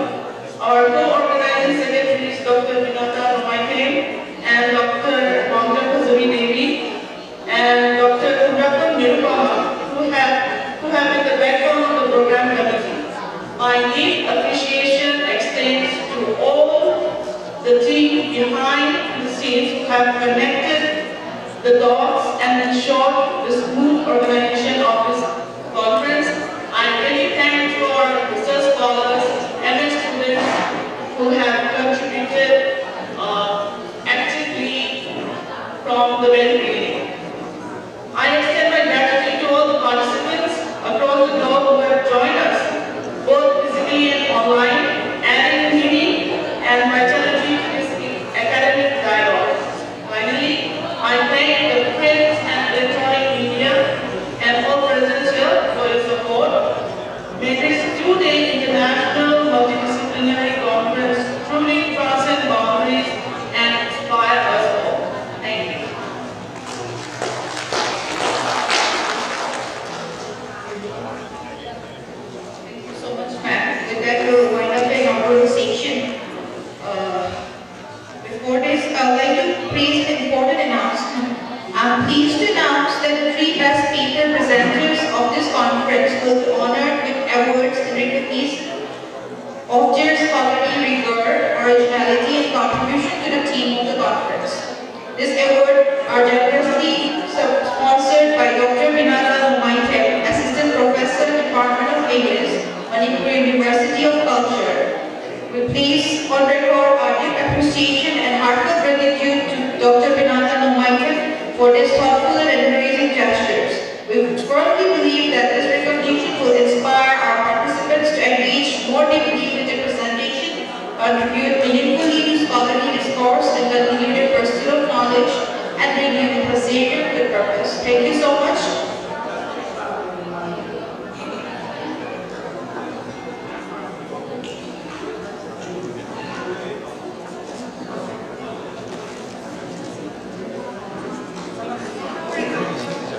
J: our co-organizing secretaries, Dr. Vinata Romaike and Dr. Bangla Kazuri Devi, and Dr. Kundapan Nirupama, who have been the backbone of the program committee. My deep appreciation extends to all the team behind the scenes who have connected the dots and ensured the smooth organization of this conference. I really thank to our research scholars and the students who have contributed actively from the very beginning. I extend my gratitude to all the participants across the globe who have joined us, both physically and online, adding meaning and vitality to this academic dialogue. Finally, I thank the print and electronic media and all present here for your support. May this two-day international multidisciplinary conference truly transcend boundaries and inspire us all. Thank you.
D: Thank you so much, ma'am. With that, we'll wind up the inaugural session. Before this, I would like to place an important announcement. I'm pleased to announce that the three best paper presenters of this conference will be honored with awards in recognition of their scholarly rigor, originality, and contribution to the theme of the conference. This award are generously sponsored by Dr. Vinata Nomaitek, Assistant Professor, Department of English, Manipur University of Culture. We place on record our deep appreciation and heartfelt gratitude to Dr. Vinata Nomaitek for this thoughtful and encouraging gestures. We firmly believe that this recognition will inspire our participants to engage more deeply with the presentation, contribute meaningfully to scholarly discourse, and continue their pursuit of knowledge and renew the Savior with purpose. Thank you so much.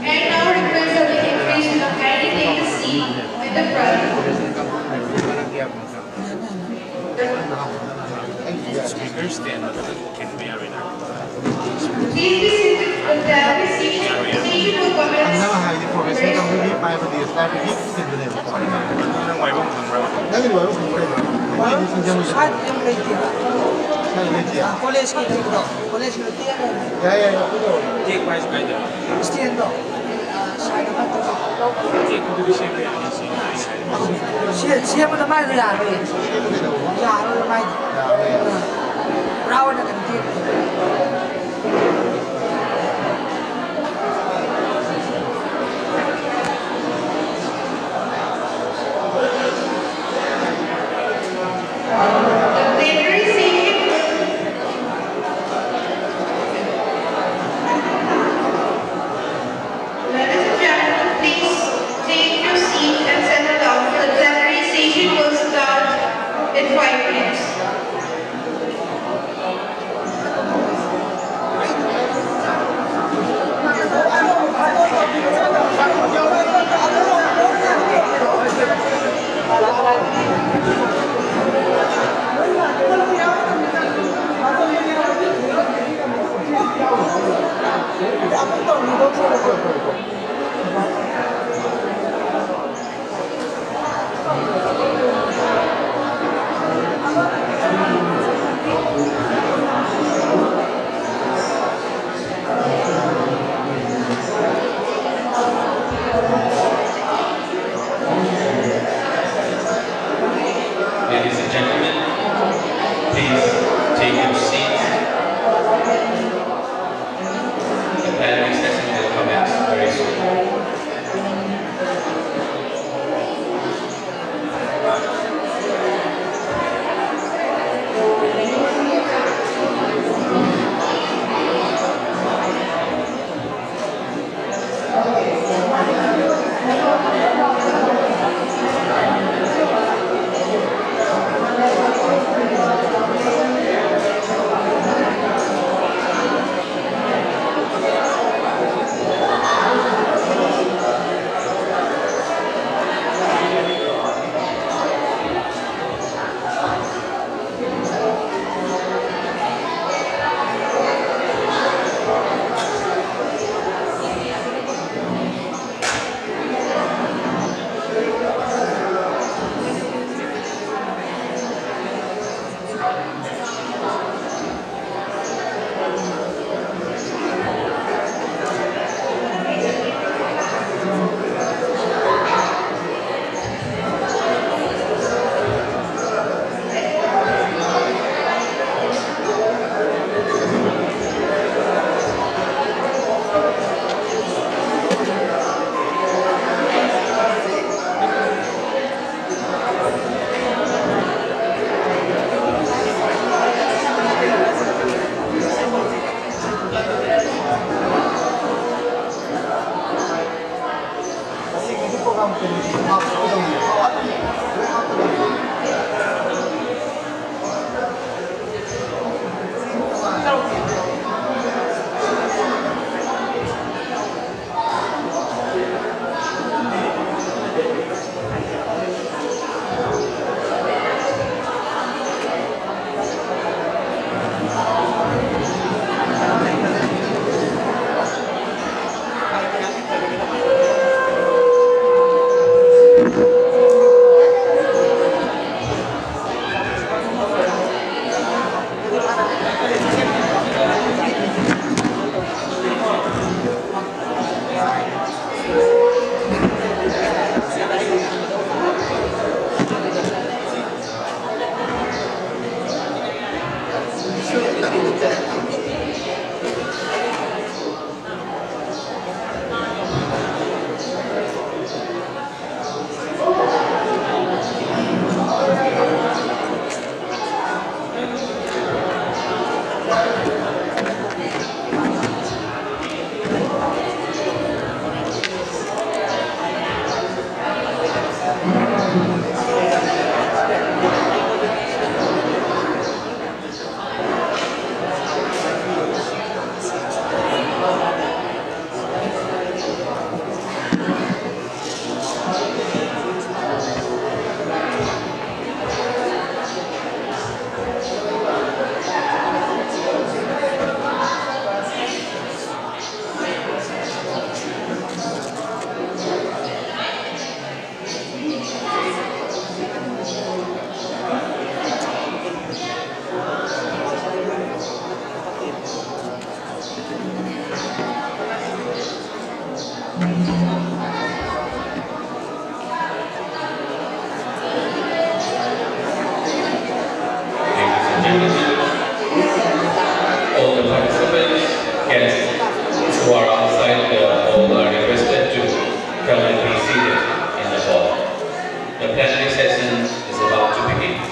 D: And now request the dignitaries to kindly take a seat at the front.
B: Speakers stand up can be arena.
D: Please be seated. The session will commence.
F: College की ठीक दो college की ठीक है
B: Take wise by the
F: stand दो side में तो
B: take to the shape and see.
F: 写不得卖的呀呀都卖然后那个地
D: The plenary session. Ladies and gentlemen, please take your seat and settle down. The plenary session will start in 5 minutes.
F: Thank you.
E: All the participants, guests who are outside the hall are requested to come and be seated in the hall. The plenary session is about to begin.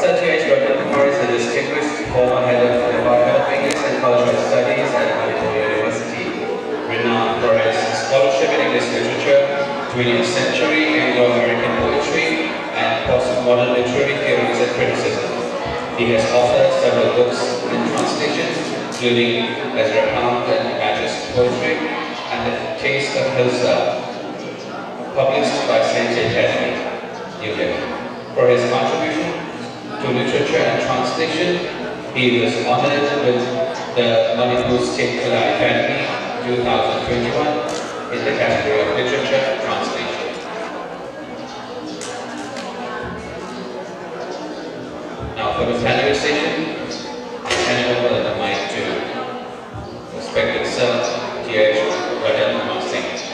E: Professor T.H. Ratan Kumar is a distinguished former head of the Department of English and Cultural Studies at Manipur University, renowned for his scholarship in English literature, 20th century Anglo-American poetry, and postmodern literary theories and criticism. He has authored several books in translation, including Ezra Pound and Imagist Poetry and The Taste of Hilsa, published by St. Academy, New Delhi. For his contribution to literature and translation, he was honored with the Manipur State Kala Academy 2021 in the category of literature translation. Now for the plenary session, hand over the mic to respected Sir T.H. Ratan Kumar Singh.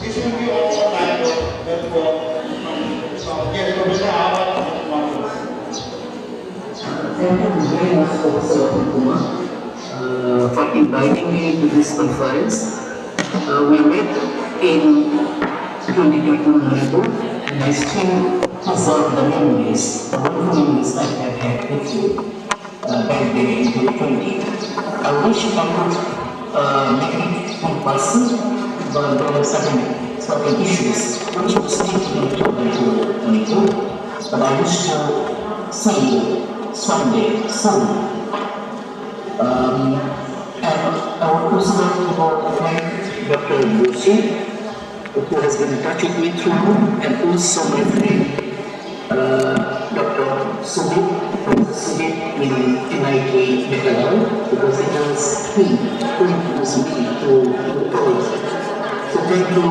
G: This will be all time, therefore, yes, Professor
K: Thank you very much, Professor Kumar, for inviting me to this conference. We met in 2022 Manipur, and I still preserve the memories, the wonderful memories I have had with you back then in 2020. I wish I could make it in person, but there were certain issues which were still to Manipur. But I wish to see you someday, soon. And I would also like to thank Dr. Lucy, who has been in touch with me through, and also my friend Dr. Sudip, Professor Sudip in NIT Meghalaya, because it was him who introduced me to the project. So thank you.